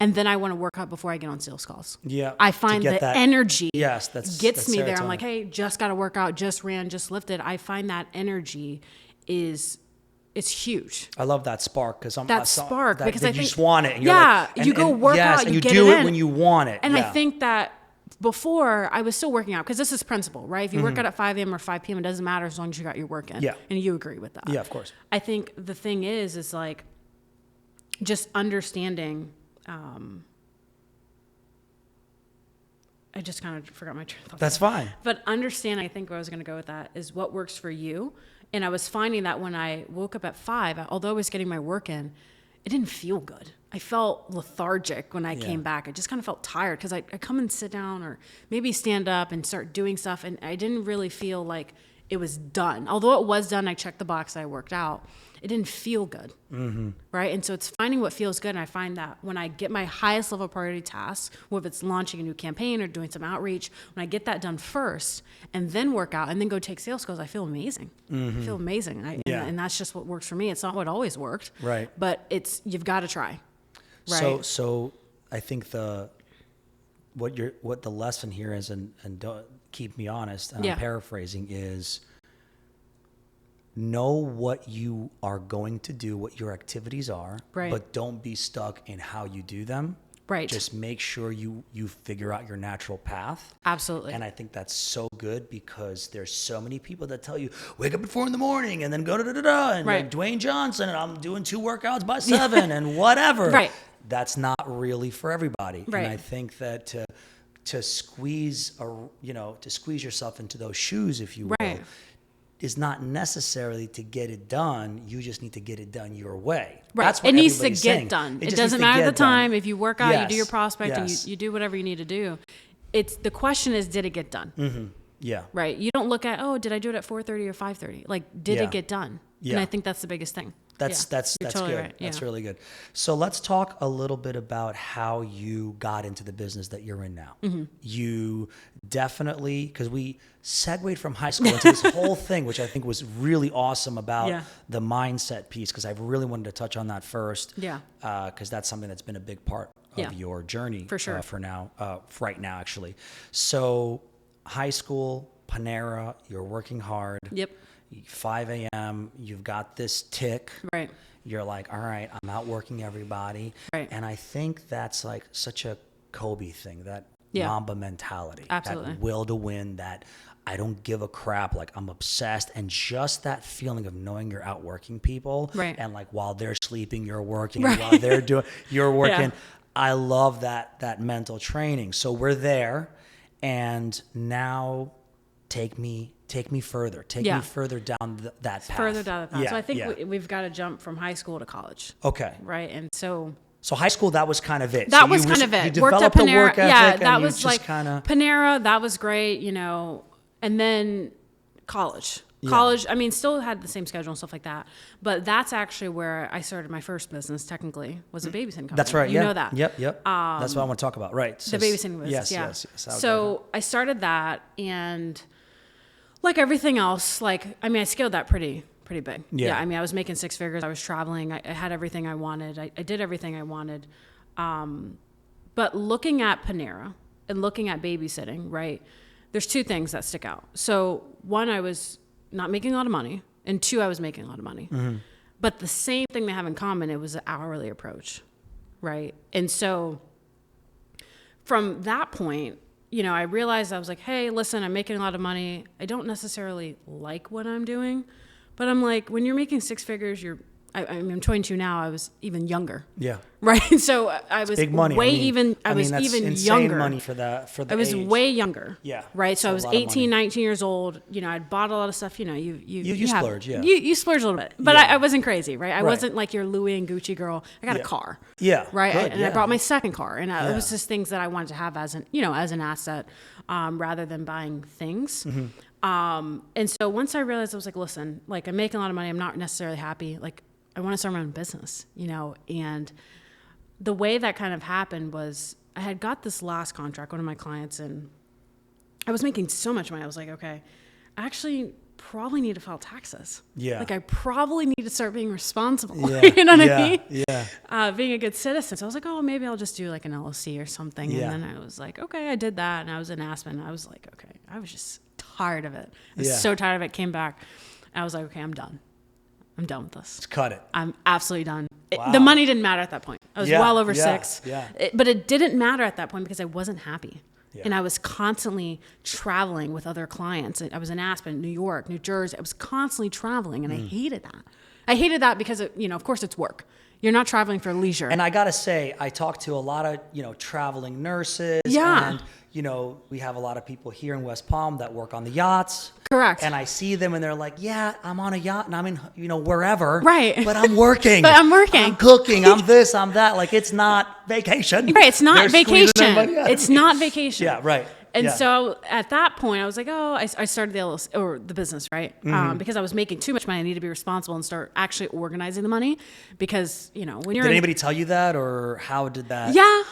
And then I want to work out before I get on sales calls. Yeah. I find the energy gets me there. I'm like, hey, just got to work out, just ran, just lifted. I find that energy it's huge. I love that spark, because because I think you just want it. And you go work out, and you do get it in. when you want it. And I think that before I was still working out, because this is principle, right? If you work out at 5 a.m. or 5 p.m., it doesn't matter as long as you got your work in. Yeah. And you agree with that. Yeah, of course. I think the thing is like just understanding. I just kind of forgot my train of thought. That's fine. But understanding, I think where I was going to go with that is what works for you. And I was finding that when I woke up at 5, although I was getting my work in, it didn't feel good. I felt lethargic when I came back. I just kind of felt tired, because I come and sit down or maybe stand up and start doing stuff. And I didn't really feel like it was done. Although it was done, I checked the box, I worked out. It didn't feel good, right? And so it's finding what feels good. And I find that when I get my highest level priority tasks, whether it's launching a new campaign or doing some outreach, when I get that done first and then work out and then go take sales calls, I feel amazing. I feel amazing. And that's just what works for me. It's not what always worked, right? But you've got to try, right? So I think what the lesson here is, and don't keep me honest, and I'm paraphrasing, is know what you are going to do, what your activities are, but don't be stuck in how you do them. Right. Just make sure you figure out your natural path. Absolutely. And I think that's so good, because there's so many people that tell you, wake up at 4 a.m. and then go da-da-da-da, and like Dwayne Johnson, and I'm doing 2 workouts by 7 and whatever. Right. That's not really for everybody. Right. And I think that to squeeze yourself into those shoes, if you will, is not necessarily to get it done. You just need to get it done your way. Right. That's what it needs to get saying. done. It doesn't matter the time. If you work out, you do your prospect, and you do whatever you need to do. The question is, did it get done? Yeah. Right. You don't look at, did I do it at 4:30 or 5:30? Like, did it get done? Yeah. And I think that's the biggest thing. That's totally good. Right. That's really good. So let's talk a little bit about how you got into the business that you're in now. You definitely, because we segued from high school into this whole thing, which I think was really awesome about the mindset piece, because I really wanted to touch on that first. Yeah. Because that's something that's been a big part of your journey for sure. Right now, actually. So high school, Panera, you're working hard. Yep. 5 a.m., you've got this tick. Right. You're like, all right, I'm outworking everybody. Right. And I think that's like such a Kobe thing, that Mamba mentality. Absolutely. That will to win, that I don't give a crap, like I'm obsessed. And just that feeling of knowing you're outworking people. Right. And like while they're sleeping, you're working. And while they're doing, you're working. I love that mental training. So we're there. And now take me further. Take me further down that path. Further down the path. So I think we've got to jump from high school to college. Okay. Right. And so high school, that was kind of it. That was kind of it. You worked at Panera. Work ethic, that was like Panera. That was great, and then college. College, I mean, still had the same schedule and stuff like that. But that's actually where I started my first business, technically, was a babysitting company. That's right. You know that. Yep. That's what I want to talk about. Right. The babysitting business. Yes. So I started that, and like everything else, I scaled that pretty big. Yeah. I mean, I was making 6 figures. I was traveling. I had everything I wanted. I did everything I wanted. But looking at Panera and looking at babysitting, right? there's two things that stick out. So one, I was not making a lot of money, and two, I was making a lot of money. Mm-hmm. But the same thing they have in common, it was an hourly approach, right? And so from that point, I realized I was like, hey, listen, I'm making a lot of money. I don't necessarily like what I'm doing, but I'm like, when you're making six figures, I'm 22 now. I was even younger. Yeah. Right. So I was big money. I was that's even insane younger. Money for the I was age. way younger. Yeah. Right. So I was 18, 19 years old. I'd bought a lot of stuff. You splurge. Yeah. You splurge a little bit, but yeah. I wasn't crazy. Right. I wasn't like your Louis and Gucci girl. I got a car. Yeah. Right. Good, I brought my second car, and it was just things that I wanted to have as an asset, rather than buying things. Mm-hmm. And so once I realized, I was like, listen, like I'm making a lot of money. I'm not necessarily happy. Like I want to start my own business, and the way that kind of happened was I had got this last contract, one of my clients, and I was making so much money. I was like, okay, I actually probably need to file taxes. Yeah. Like I probably need to start being responsible. Yeah. You know what I mean? Yeah. Being a good citizen. So I was like, oh, maybe I'll just do like an LLC or something. Yeah. And then I was like, okay, I did that. And I was in Aspen. I was like, okay, I was just tired of it. I was so tired of it. Came back. I was like, okay, I'm done. I'm done with this. Just cut it. I'm absolutely done. Wow. The money didn't matter at that point. I was well over 6. Yeah. But it didn't matter at that point because I wasn't happy. Yeah. And I was constantly traveling with other clients. I was in Aspen, New York, New Jersey. I was constantly traveling, and I hated that. I hated that because, of course, it's work. You're not traveling for leisure. And I got to say, I talked to a lot of, traveling nurses. Yeah. And, we have a lot of people here in West Palm that work on the yachts. Correct. And I see them and they're like, yeah, I'm on a yacht and I'm in, wherever. Right. But I'm working. I'm cooking. I'm this, I'm that. Like, it's not vacation. Right. It's not vacation. It's not vacation. Yeah, right. And so at that point, I was like, I started the LLC, or the business, right? Mm-hmm. Because I was making too much money. I needed to be responsible and start actually organizing the money. Because, when you're Did anybody tell you that, or how did that? Yeah.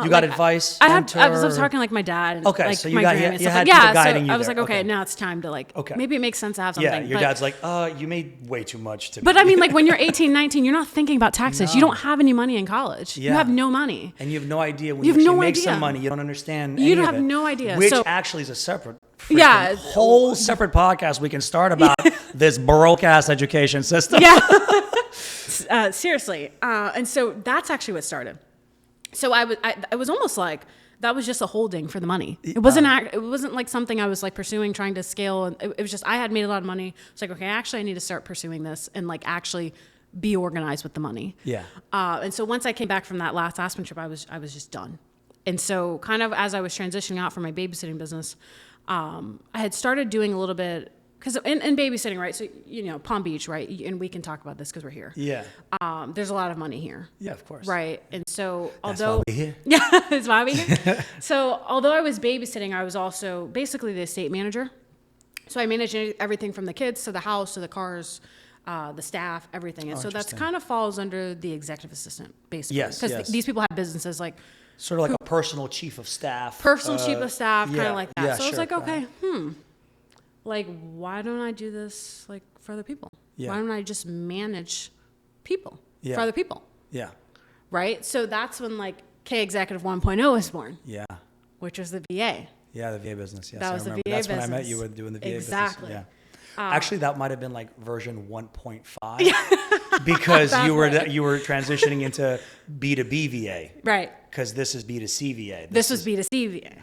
You got advice? I was talking like my dad. And, okay. Like, so you my got, granny you had people guiding you I was there. like, okay, now it's time to maybe it makes sense to have something. Yeah, your dad's like, you made way too much to But I mean, like when you're 18, 19, you're not thinking about taxes. No. You don't have any money in college. Yeah. You have no money. And you have no idea when you make some money. You don't understand You don't have no idea. Which actually is a separate whole separate podcast we can start about this broke ass education system. Yeah. Seriously. And so that's actually what started. So I was almost like that was just a holding for the money. It wasn't like something I was like pursuing, trying to scale. And it was just, I had made a lot of money. It's like, okay, actually I need to start pursuing this and like actually be organized with the money. Yeah. And so once I came back from that last Aspen trip, I was just done. And so kind of as I was transitioning out from my babysitting business, I had started doing a little bit, because in babysitting, right? So, Palm Beach, right? And we can talk about this because we're here. Yeah. There's a lot of money here. Yeah, of course. Right. And so that's why we're here. Yeah, that's why we're here. So although I was babysitting, I was also basically the estate manager. So I managed everything from the kids to the house to the cars, the staff, everything. And so that's kind of falls under the executive assistant, basically. Yes. Because these people have businesses like, sort of like a personal chief of staff. Chief of staff, kind of like that. Yeah, so I was like, okay, like, why don't I do this like for other people? Yeah. Why don't I just manage people for other people? Yeah. Right? So that's when like K Executive 1.0 was born. Yeah. Which was the VA. Yeah, the VA business. Yes, that was the VA business. That's when I met you were doing the VA business. Exactly. Yeah. Actually, that might have been like version 1.5 because you were transitioning into B2B VA. Right. Because this is B2C VA. This was B2C VA.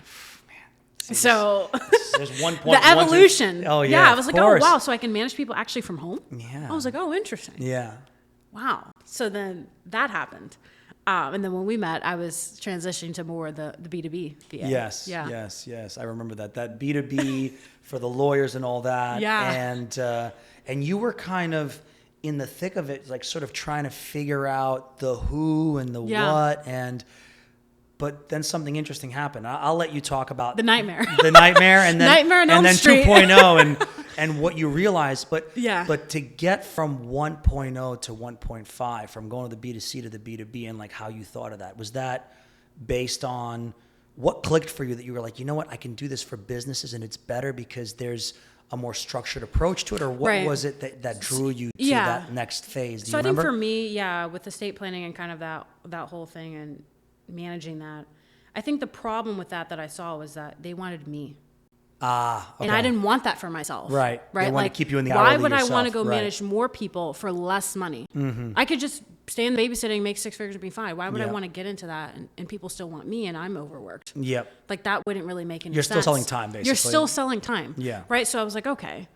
See, so there's 1. The evolution. Oh yeah. I was like, oh wow, so I can manage people actually from home. Yeah. I was like, oh, interesting. Yeah. Wow. So then that happened. And then when we met, I was transitioning to more the B2B VA. Yes. Yeah. Yes. I remember that B2B for the lawyers and all that. Yeah. And you were kind of in the thick of it, like sort of trying to figure out the who and the what but then something interesting happened. I'll let you talk about the nightmare, and then Nightmare on Elm Street. 2.0 and what you realized. But to get from 1.0 to 1.5, from going to the B2C to the B2B, and like how you thought of that, was that based on what clicked for you that you were like, you know what, I can do this for businesses and it's better because there's a more structured approach to it, or what was it that drew you to that next phase? Do you remember? I think for me, with estate planning and kind of that whole thing and managing that, I think the problem with that I saw was that they wanted me. Okay. And I didn't want that for myself. Right. They want to keep you in the why hourly would yourself. I want to go Right. manage more people for less money? I could just stay in the babysitting, make 6 figures and be fine. Why would I want to get into that? And people still want me and I'm overworked. Yep. Like that wouldn't really make any sense. You're still selling time, basically. You're still selling time. Yeah. Right. So I was like, okay,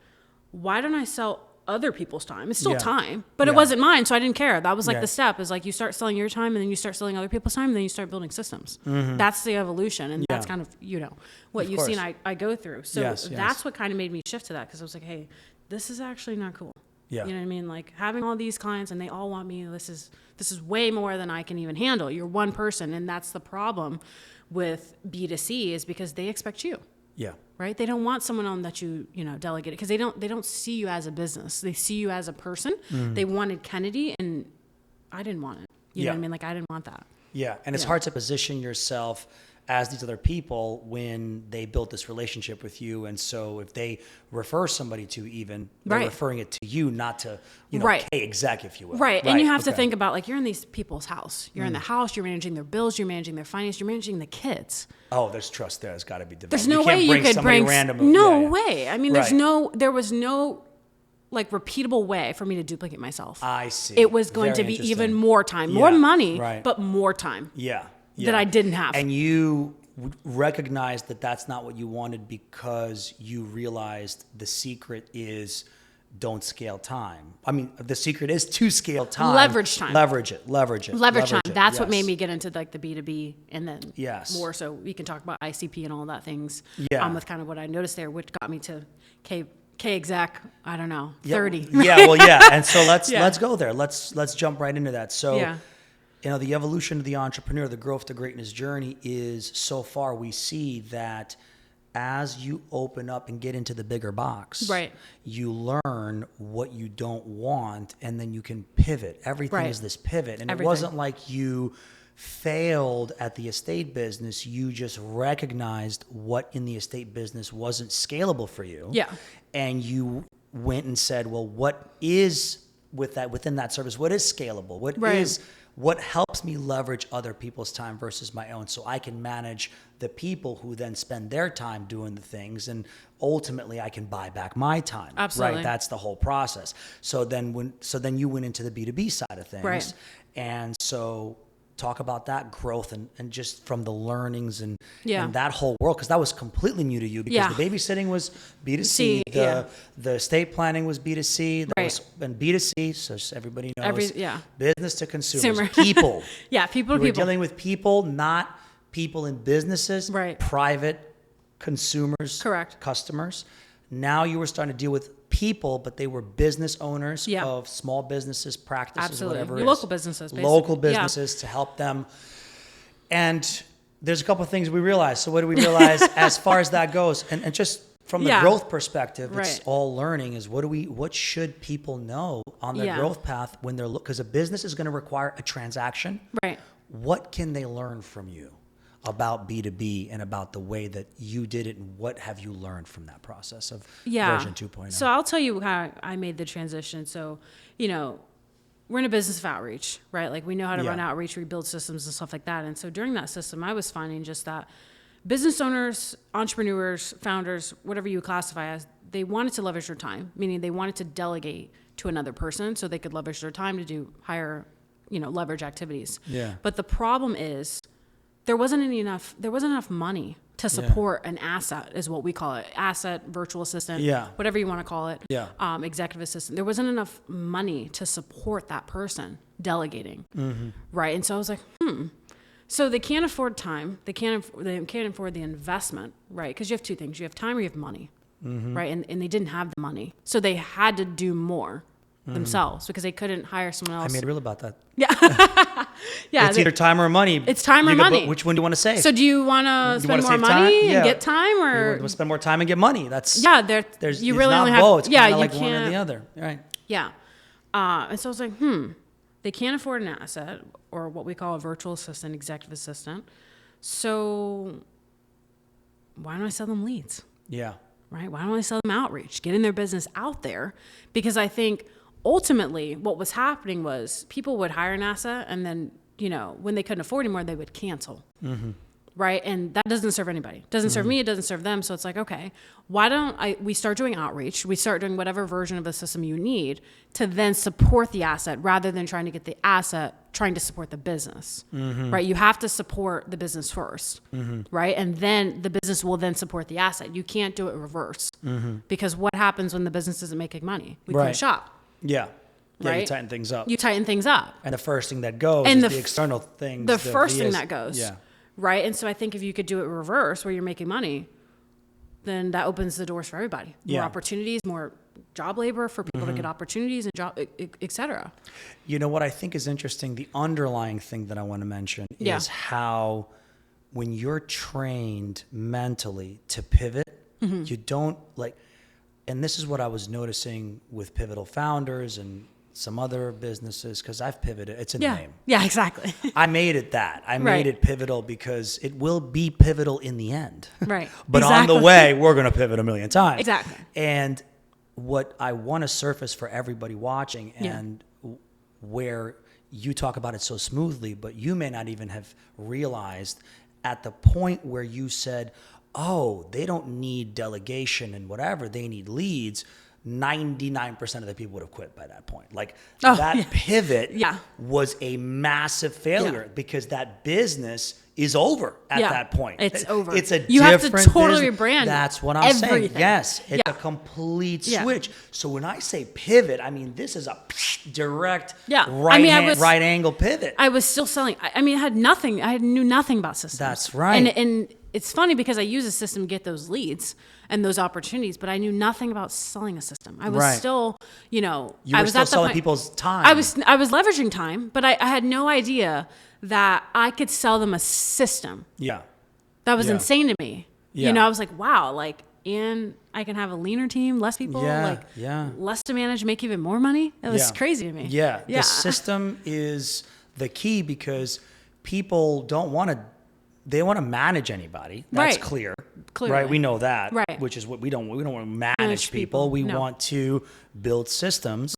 why don't I sell other people's time? It's still Yeah. time, but it wasn't mine. So I didn't care. That was like the step is like, you start selling your time and then you start selling other people's time and then you start building systems. That's the evolution. And that's kind of, what you've seen I go through. So that's what kind of made me shift to that. Cause I was like, hey, this is actually not cool. Yeah. You know what I mean? Like having all these clients and they all want me. This is way more than I can even handle. You're one person. And that's the problem with B2C is because they expect you. Yeah. Right? They don't want someone on that you delegate it because they don't see you as a business. They see you as a person. They wanted Kennedi and I didn't want it. You know what I mean? Like I didn't want that. Yeah. And it's hard to position yourself as these other people when they built this relationship with you. And so if they refer somebody to even, they're referring it to you, not to, K exec, if you will. Right. And you have to think about like, you're in these people's house. You're in the house, you're managing their bills, you're managing their finance, you're managing the kids. Oh, there's trust there. It's got to be developed. There's no way you could bring random. No way. I mean, there was no like repeatable way for me to duplicate myself. I see. It was going to be even more time, more money, but more time. Yeah. That I didn't have. And you recognized that that's not what you wanted because you realized the secret is don't scale time. I mean, the secret is to scale time. Leverage time. Leverage it. Time. That's what made me get into like the B2B and then more so we can talk about ICP and all that things with kind of what I noticed there, which got me to K exec, I don't know, 30. And so let's go there. Let's jump right into that. So the evolution of the entrepreneur, the growth to greatness journey is so far we see that as you open up and get into the bigger box, you learn what you don't want and then you can pivot. Everything is this pivot. And it wasn't like you failed at the estate business. You just recognized what in the estate business wasn't scalable for you. Yeah. And you went and said, well, what is within that service? What is scalable? What helps me leverage other people's time versus my own so I can manage the people who then spend their time doing the things and ultimately I can buy back my time. Absolutely. Right? That's the whole process. So then you went into the B2B side of things. Right. And so talk about that growth and just from the learnings and that whole world, because that was completely new to you because the babysitting was B2C, the estate planning was B2C, and B2C, so everybody knows, business to consumers, people. People to people. We're dealing with people, not people in businesses, private consumers, customers. Now you were starting to deal with people, but they were business owners of small businesses, practices, whatever it is. Local businesses, basically. Local businesses to help them. And there's a couple of things we realized. So what do we realize as far as that goes? And just from the growth perspective, it's all learning is what should people know on their growth path when they're, because a business is going to require a transaction. Right. What can they learn from you about B2B and about the way that you did it, and what have you learned from that process of version 2.0? So I'll tell you how I made the transition. So, we're in a business of outreach, right? Like we know how to run outreach, we build systems and stuff like that. And so during that system, I was finding just that business owners, entrepreneurs, founders, whatever you classify as, they wanted to leverage their time, meaning they wanted to delegate to another person so they could leverage their time to do higher, leverage activities. Yeah. But the problem is, there wasn't enough money to support an asset, is what we call it. Asset, virtual assistant, whatever you want to call it. Yeah. Executive assistant. There wasn't enough money to support that person delegating. Mm-hmm. Right. And so I was like, So they can't afford time. They can't afford the investment, right? Because you have two things. You have time or you have money. Mm-hmm. Right. And they didn't have the money. So they had to do more themselves because they couldn't hire someone else. I made a reel about that. Yeah. It's either time or money. It's time or money. Which one do you want to save? So do you want to spend more money and get time, or you want to spend more time and get money? That's there's you really only have both. It's kind of like one or the other, right? Yeah. And so I was like, they can't afford an asset or what we call a virtual assistant, executive assistant. So why don't I sell them leads? Yeah. Right? Why don't I sell them outreach, getting their business out there? Because I think ultimately what was happening was people would hire an asset and then, when they couldn't afford anymore, they would cancel. Mm-hmm. right? And that doesn't serve anybody. It doesn't serve me. It doesn't serve them. So it's like, okay, why don't we start doing outreach? We start doing whatever version of the system you need to then support the asset rather than trying to get the asset, trying to support the business, right? You have to support the business first, right? And then the business will then support the asset. You can't do it reverse because what happens when the business isn't making money? We close shop. Yeah. Yeah, right? you tighten things up. You tighten things up. And the first thing that goes is the external things. The first thing that goes. Yeah. Right? And so I think if you could do it reverse where you're making money, then that opens the doors for everybody. More opportunities, more job labor for people to get opportunities and job, et cetera. You know what I think is interesting? The underlying thing that I want to mention is how when you're trained mentally to pivot, you don't and this is what I was noticing with Pivotal founders and some other businesses, because I've pivoted. It's in the name. Yeah, exactly. I made it that. I made it pivotal because it will be pivotal in the end. Right. But on the way, we're going to pivot a million times. Exactly. And what I want to surface for everybody watching, and where you talk about it so smoothly, but you may not even have realized at the point where you said, oh, they don't need delegation and whatever, they need leads. 99% of the people would have quit by that point. Pivot was a massive failure because that business is over at that point. It's over. It's a you have to totally business. rebrand. That's what I'm saying. Yes, it's a complete switch. So when I say pivot, I mean this is a direct right angle pivot. I was still selling. I mean, I had nothing. I knew nothing about systems. That's right. And it's funny because I use a system to get those leads and those opportunities, but I knew nothing about selling a system. I was still, I was still selling people's time. I was leveraging time, but I had no idea that I could sell them a system. Yeah. That was insane to me. Yeah. I was like, wow, and I can have a leaner team, less people, less to manage, make even more money. It was crazy to me. Yeah. The system is the key because people don't want to. They want to manage anybody. That's clear. Clearly. Right? We know that. Right. Which is what we don't want to manage people. We want to build systems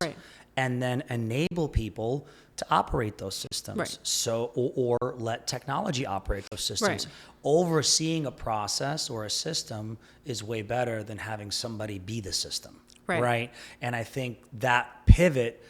and then enable people to operate those systems. Right. So, or let technology operate those systems. Right. Overseeing a process or a system is way better than having somebody be the system. Right. And I think that pivot,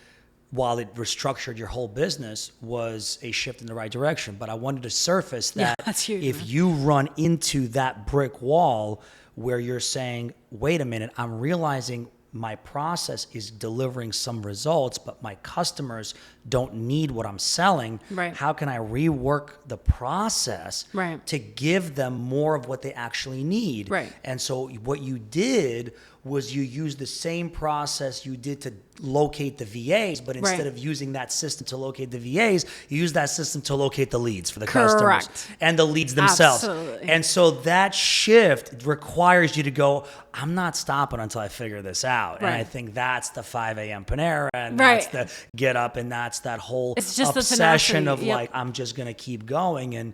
while it restructured your whole business, was a shift in the right direction. But I wanted to surface that that's huge, if you run into that brick wall where you're saying, wait a minute, I'm realizing my process is delivering some results, but my customers don't need what I'm selling. Right. How can I rework the process to give them more of what they actually need? Right. And so what you did was you used the same process you did to locate the VAs, but instead of using that system to locate the VAs, you use that system to locate the leads for the customers and the leads themselves. Absolutely. And so that shift requires you to go, I'm not stopping until I figure this out. And I think that's the 5 a.m. Panera, and that's the get up, and that's that whole obsession of I'm just going to keep going. And,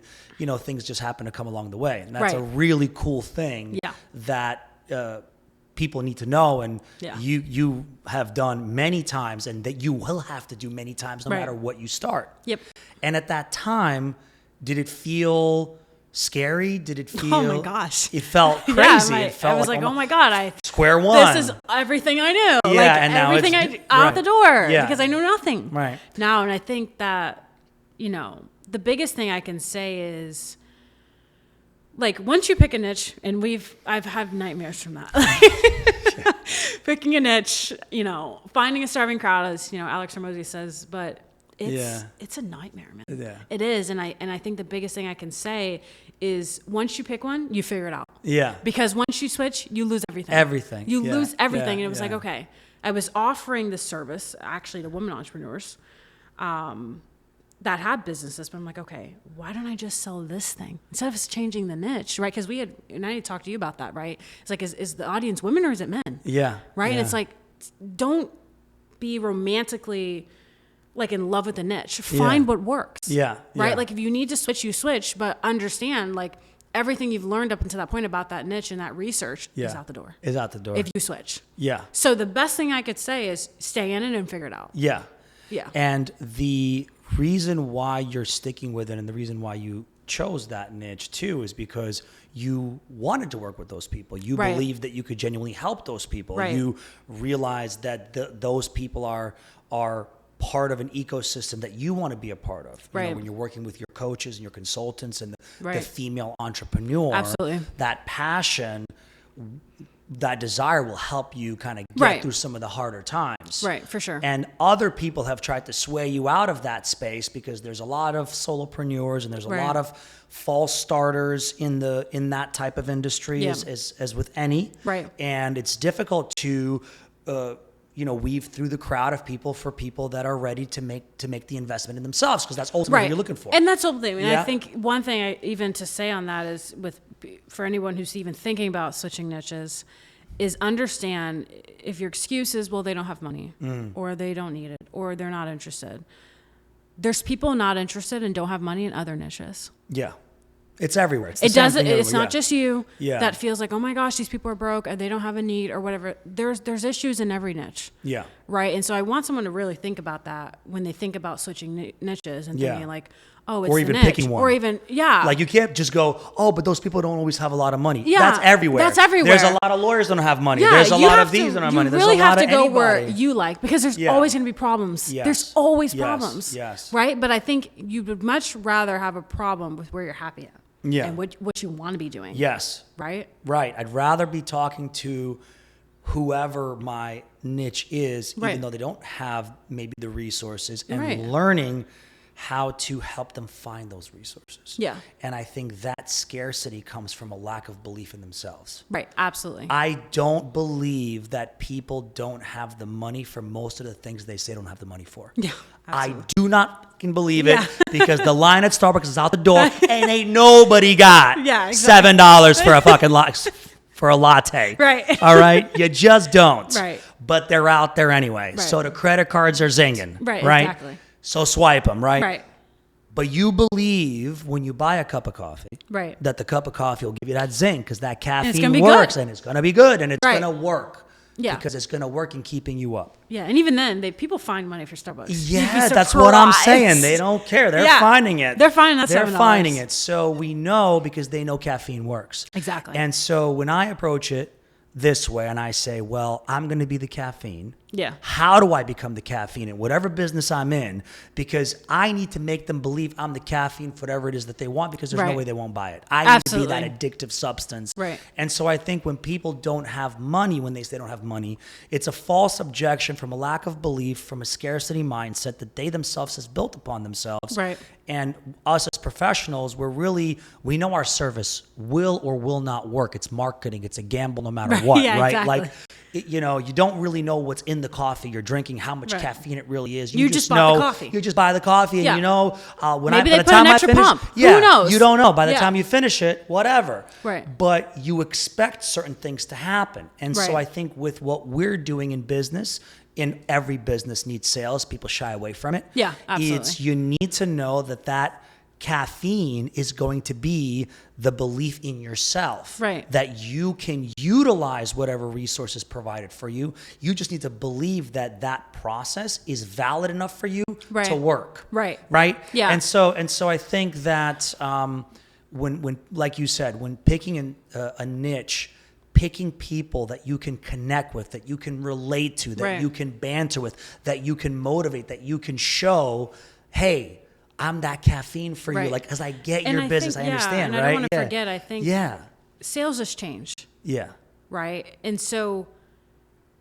things just happen to come along the way. And that's a really cool thing that people need to know, and you have done many times, and that you will have to do many times no matter what you start. Yep. And at that time, did it feel scary? Did it feel... Oh my gosh. It felt crazy. It felt I was like, oh my God, square one. This is everything I knew. Yeah, and now everything out the door because I knew nothing. Right. Now, and I think that, the biggest thing I can say is, once you pick a niche, and I've had nightmares from that. Picking a niche, finding a starving crowd, as Alex Hormozy says, but it's a nightmare, man. Yeah. It is, and I think the biggest thing I can say is once you pick one, you figure it out. Yeah. Because once you switch, you lose everything. You lose everything, and it was like, okay, I was offering this service actually to women entrepreneurs. That had businesses, but I'm like, okay, why don't I just sell this thing instead of changing the niche, right? Because and I need to talk to you about that, right? It's like, is the audience women or is it men? Yeah. Right? Yeah. And it's like, don't be romantically in love with the niche. Find what works. Yeah. Right? If you need to switch, you switch, but understand everything you've learned up until that point about that niche and that research is out the door. Is out the door. If you switch. Yeah. So the best thing I could say is stay in it and figure it out. Yeah. Yeah. And the reason why you're sticking with it, and the reason why you chose that niche too is because you wanted to work with those people. You Right. believed that you could genuinely help those people. Right. You realized that those people are part of an ecosystem that you want to be a part of. You know, Right. when you're working with your coaches and your consultants and the Right. female entrepreneur, Absolutely. that passion, that desire will help you kind of get Right. through some of the harder times. Right, for sure. And other people have tried to sway you out of that space because there's a lot of solopreneurs and there's a Right. lot of false starters in that type of industry, Yeah. as with any. Right. And it's difficult to weave through the crowd of people for people that are ready to make the investment in themselves, because that's ultimately what you're looking for. And that's the whole thing. I mean, Yeah. I think one thing even to say on that is for anyone who's even thinking about switching niches is understand if your excuse is, well, they don't have money or they don't need it or they're not interested. There's people not interested and don't have money in other niches. Yeah. It's everywhere. It's the It same doesn't. thing It's everywhere. not just you Yeah. that feels like, oh my gosh, these people are broke and they don't have a need or whatever. There's issues in every niche. Yeah. Right. And so I want someone to really think about that when they think about switching niches and Yeah. thinking like, oh, it's Or the even niche. picking one. Or even, yeah. Like you can't just go, oh, but those people don't always have a lot of money. Yeah, That's everywhere. that's everywhere. There's a lot of lawyers that don't have money. Yeah, There's a you lot have of these to, that don't have you money. There's really a lot have to of go anybody. where you like, because there's Yeah. always going to be problems. Yes. There's always Yes. problems. Yes. Right. But I think you would much rather have a problem with where you're happy at. Yeah. And what you want to be doing. Yes. Right. Right. I'd rather be talking to whoever my niche is, Right. even though they don't have maybe the resources, and Right. learning how to help them find those resources. Yeah. And I think that scarcity comes from a lack of belief in themselves. Right. Absolutely. I don't believe that people don't have the money for most of the things they say don't have the money for. Yeah, I absolutely. do not fucking believe it Yeah. because the line at Starbucks is out the door and ain't nobody got Yeah, exactly. $7 for a fucking for a latte. Right. All right. You just don't. Right. But they're out there anyway. Right. So the credit cards are zinging. Right, Right. exactly. So swipe them. Right. Right. But you believe when you buy a cup of coffee, Right. that the cup of coffee will give you that zing because that gonna caffeine be works good. and it's going to be good and it's Right. going to work. Yeah. Because it's going to work in keeping you up. Yeah. And even then, people find money for Starbucks. You'd be Yeah, that's what I'm saying. surprised. They don't care. They're Yeah. finding it. They're finding that They're $7. finding it. So we know because they know caffeine works. Exactly. And so when I approach it this way and I say, well, I'm going to be the caffeine. Yeah. How do I become the caffeine in whatever business I'm in? Because I need to make them believe I'm the caffeine for whatever it is that they want, because there's no Right. way they won't buy it. I need to be that Absolutely. addictive substance. Right. And so I think when people don't have money, when they say they don't have money, it's a false objection from a lack of belief, from a scarcity mindset that they themselves has built upon themselves. Right. And us as professionals, we know our service will or will not work. It's marketing. It's a gamble no matter what, Yeah, right? exactly. Like, you don't really know what's in the coffee you're drinking, how much Right. caffeine it really is. You just bought know, the coffee. You just buy the coffee, and Yeah. you know when Maybe by they the put an time extra I finish, pump. Who yeah, knows? you don't know. By the Yeah. time you finish it, whatever. Right. But you expect certain things to happen, and so Right. I think with what we're doing in business. In every business needs sales. People shy away from it. Yeah, absolutely. You need to know that caffeine is going to be the belief in yourself. Right. That you can utilize whatever resources provided for you. You just need to believe that process is valid enough for you Right. to work. Right. Right. Yeah. And so I think that when like you said, when picking a niche, picking people that you can connect with, that you can relate to, that Right. you can banter with, that you can motivate, that you can show, hey, I'm that caffeine for you. Right. Like, as I get And your I business, think- I understand, and right? I don't want to forget, I think sales has changed, Yeah. right? And so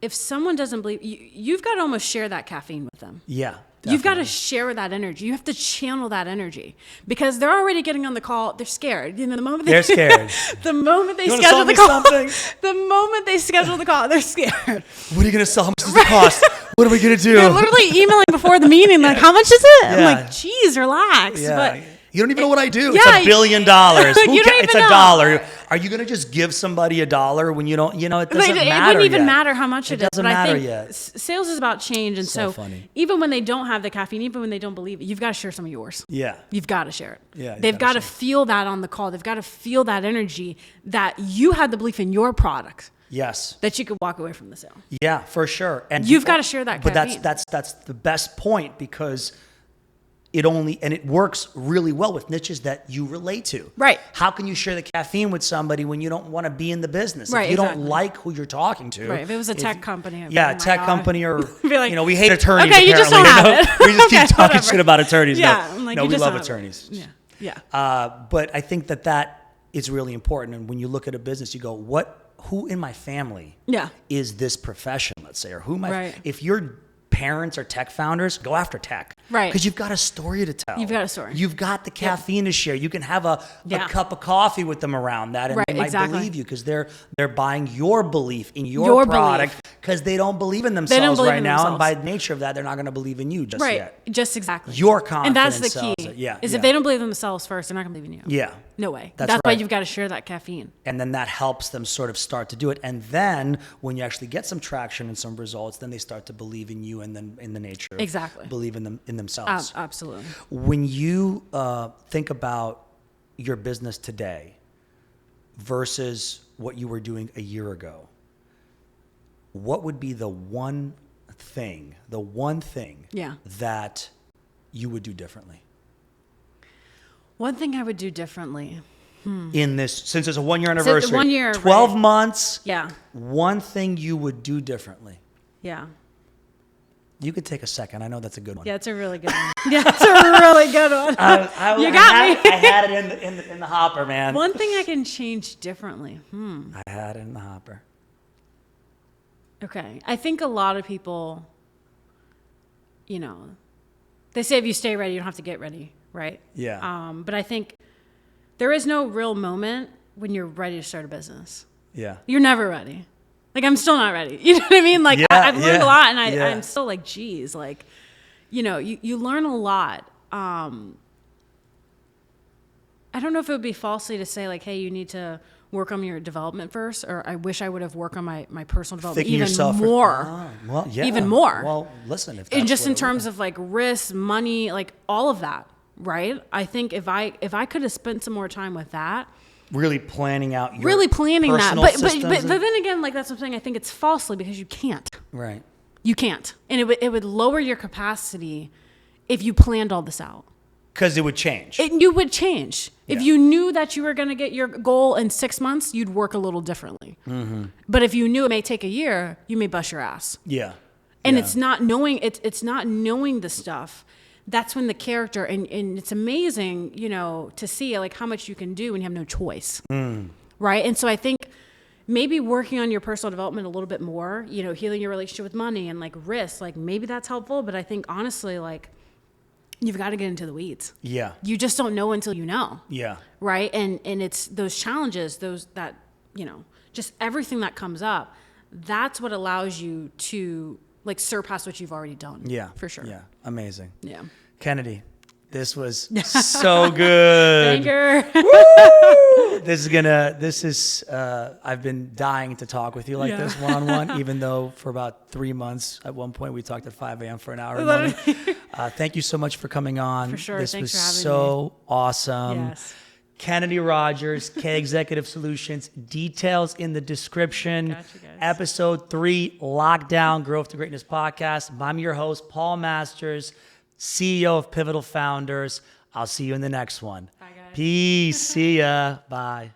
if someone doesn't believe, you've got to almost share that caffeine with them. Yeah. You've got to definitely. share that energy. You have to channel that energy because they're already getting on the call. They're scared. You know, the moment They're scared. the moment they You wanna schedule sell the me call, something? the moment they schedule the call, they're scared. What are you going to sell? How much does it cost? What are we going to do? They're literally emailing before the meeting, like, "How much is it?" I'm Yeah. like, "Geez, relax." Yeah. But you don't even know what I do. Yeah, It's $1 billion. you don't It's even know. $1. Are you going to just give somebody $1 when you don't, it doesn't Like, matter it wouldn't even yet. matter how much it is. doesn't But I matter think yet. sales is about change, and So so funny. even when they don't have the caffeine, even when they don't believe it, you've got to share some of yours. Yeah. You've got to share it. Yeah, you They've gotta got to share. feel that on the call. They've got to feel that energy that you had the belief in your product Yes. that you could walk away from the sale. Yeah, for sure. And You've got to share that But caffeine. that's the best point, because it works really well with niches that you relate to. Right. How can you share the caffeine with somebody when you don't want to be in the business? Right, If you exactly. don't like who you're talking to. Right. If it was a tech company. Company or, be like, we hate attorneys. Okay, you just don't have it. We just keep talking whatever. shit about attorneys. Yeah. No, I'm like, no, you we just love don't have it. attorneys. Yeah. Yeah. But I think that is really important. And when you look at a business, you go, who in my family is this profession, let's say, or who am I? Right. If your parents are tech founders, go after tech. Right. Because you've got a story to tell. You've got a story. You've got the caffeine to share. You can have a cup of coffee with them around that, and they might believe you because they're buying your belief in your product because they don't believe in themselves right now. And by nature of that, they're not going to believe in you just yet. Just exactly. Your confidence. And that's the key. If they don't believe in themselves first, they're not going to believe in you. Yeah. No way. That's why right. you've got to share that caffeine. And then that helps them sort of start to do it. And then when you actually get some traction and some results, then they start to believe in you and then in the nature of believe in themselves. Absolutely. When you think about your business today versus what you were doing a year ago, what would be the one thing that you would do differently? One thing I would do differently. In this, since it's a 1 year anniversary, 1 year, 12 months. Yeah. One thing you would do differently. Yeah. You could take a second. I know that's a good one. Yeah, it's a really good one. Yeah, it's a really good one. You got me. I had it in the hopper, man. One thing I can change differently. I had it in the hopper. Okay. I think a lot of people, they say if you stay ready, you don't have to get ready, right? Yeah. But I think there is no real moment when you're ready to start a business. Yeah. You're never ready. Like, I'm still not ready. You know what I mean? Like, I've learned a lot, and I'm still like, geez, like, you learn a lot. I don't know if it would be falsely to say, like, hey, you need to work on your development first, or I wish I would have worked on my personal development even more. Even more. Well, listen. If and just in terms of, like, risk, money, like, all of that, right? I think if I could have spent some more time with that, really planning out your that. systems. But then again, like, that's what I'm saying. I think it's falsely because you can't. Right. You can't. And it would lower your capacity if you planned all this out. Because it would change. You would change. Yeah. If you knew that you were going to get your goal in 6 months, you'd work a little differently. Mm-hmm. But if you knew it may take a year, you may bust your ass. Yeah. And it's not knowing the stuff. That's when the character, and it's amazing, to see, like, how much you can do when you have no choice. Right? And so I think maybe working on your personal development a little bit more, healing your relationship with money and, like, risk, like, maybe that's helpful. But I think, honestly, like, you've got to get into the weeds. Yeah. You just don't know until you know. Yeah. Right? And it's those challenges, just everything that comes up, that's what allows you to, like, surpass what you've already done. Yeah. For sure. Yeah. Amazing. Yeah. Kennedi, this was so good. Thank you. I've been dying to talk with you like this one-on-one, even though for about 3 months, at one point we talked at 5 a.m. for an hour. Thank you so much for coming on. For sure. This Thanks was for having so awesome. Yes. Kennedi Rodgers, K Executive Solutions. Details in the description. Gotcha, guys. Episode 3, Lockdown Growth to Greatness podcast. I'm your host, Paul Masters, CEO of Pivotal Founders. I'll see you in the next one. Bye, guys. Peace. See ya. Bye.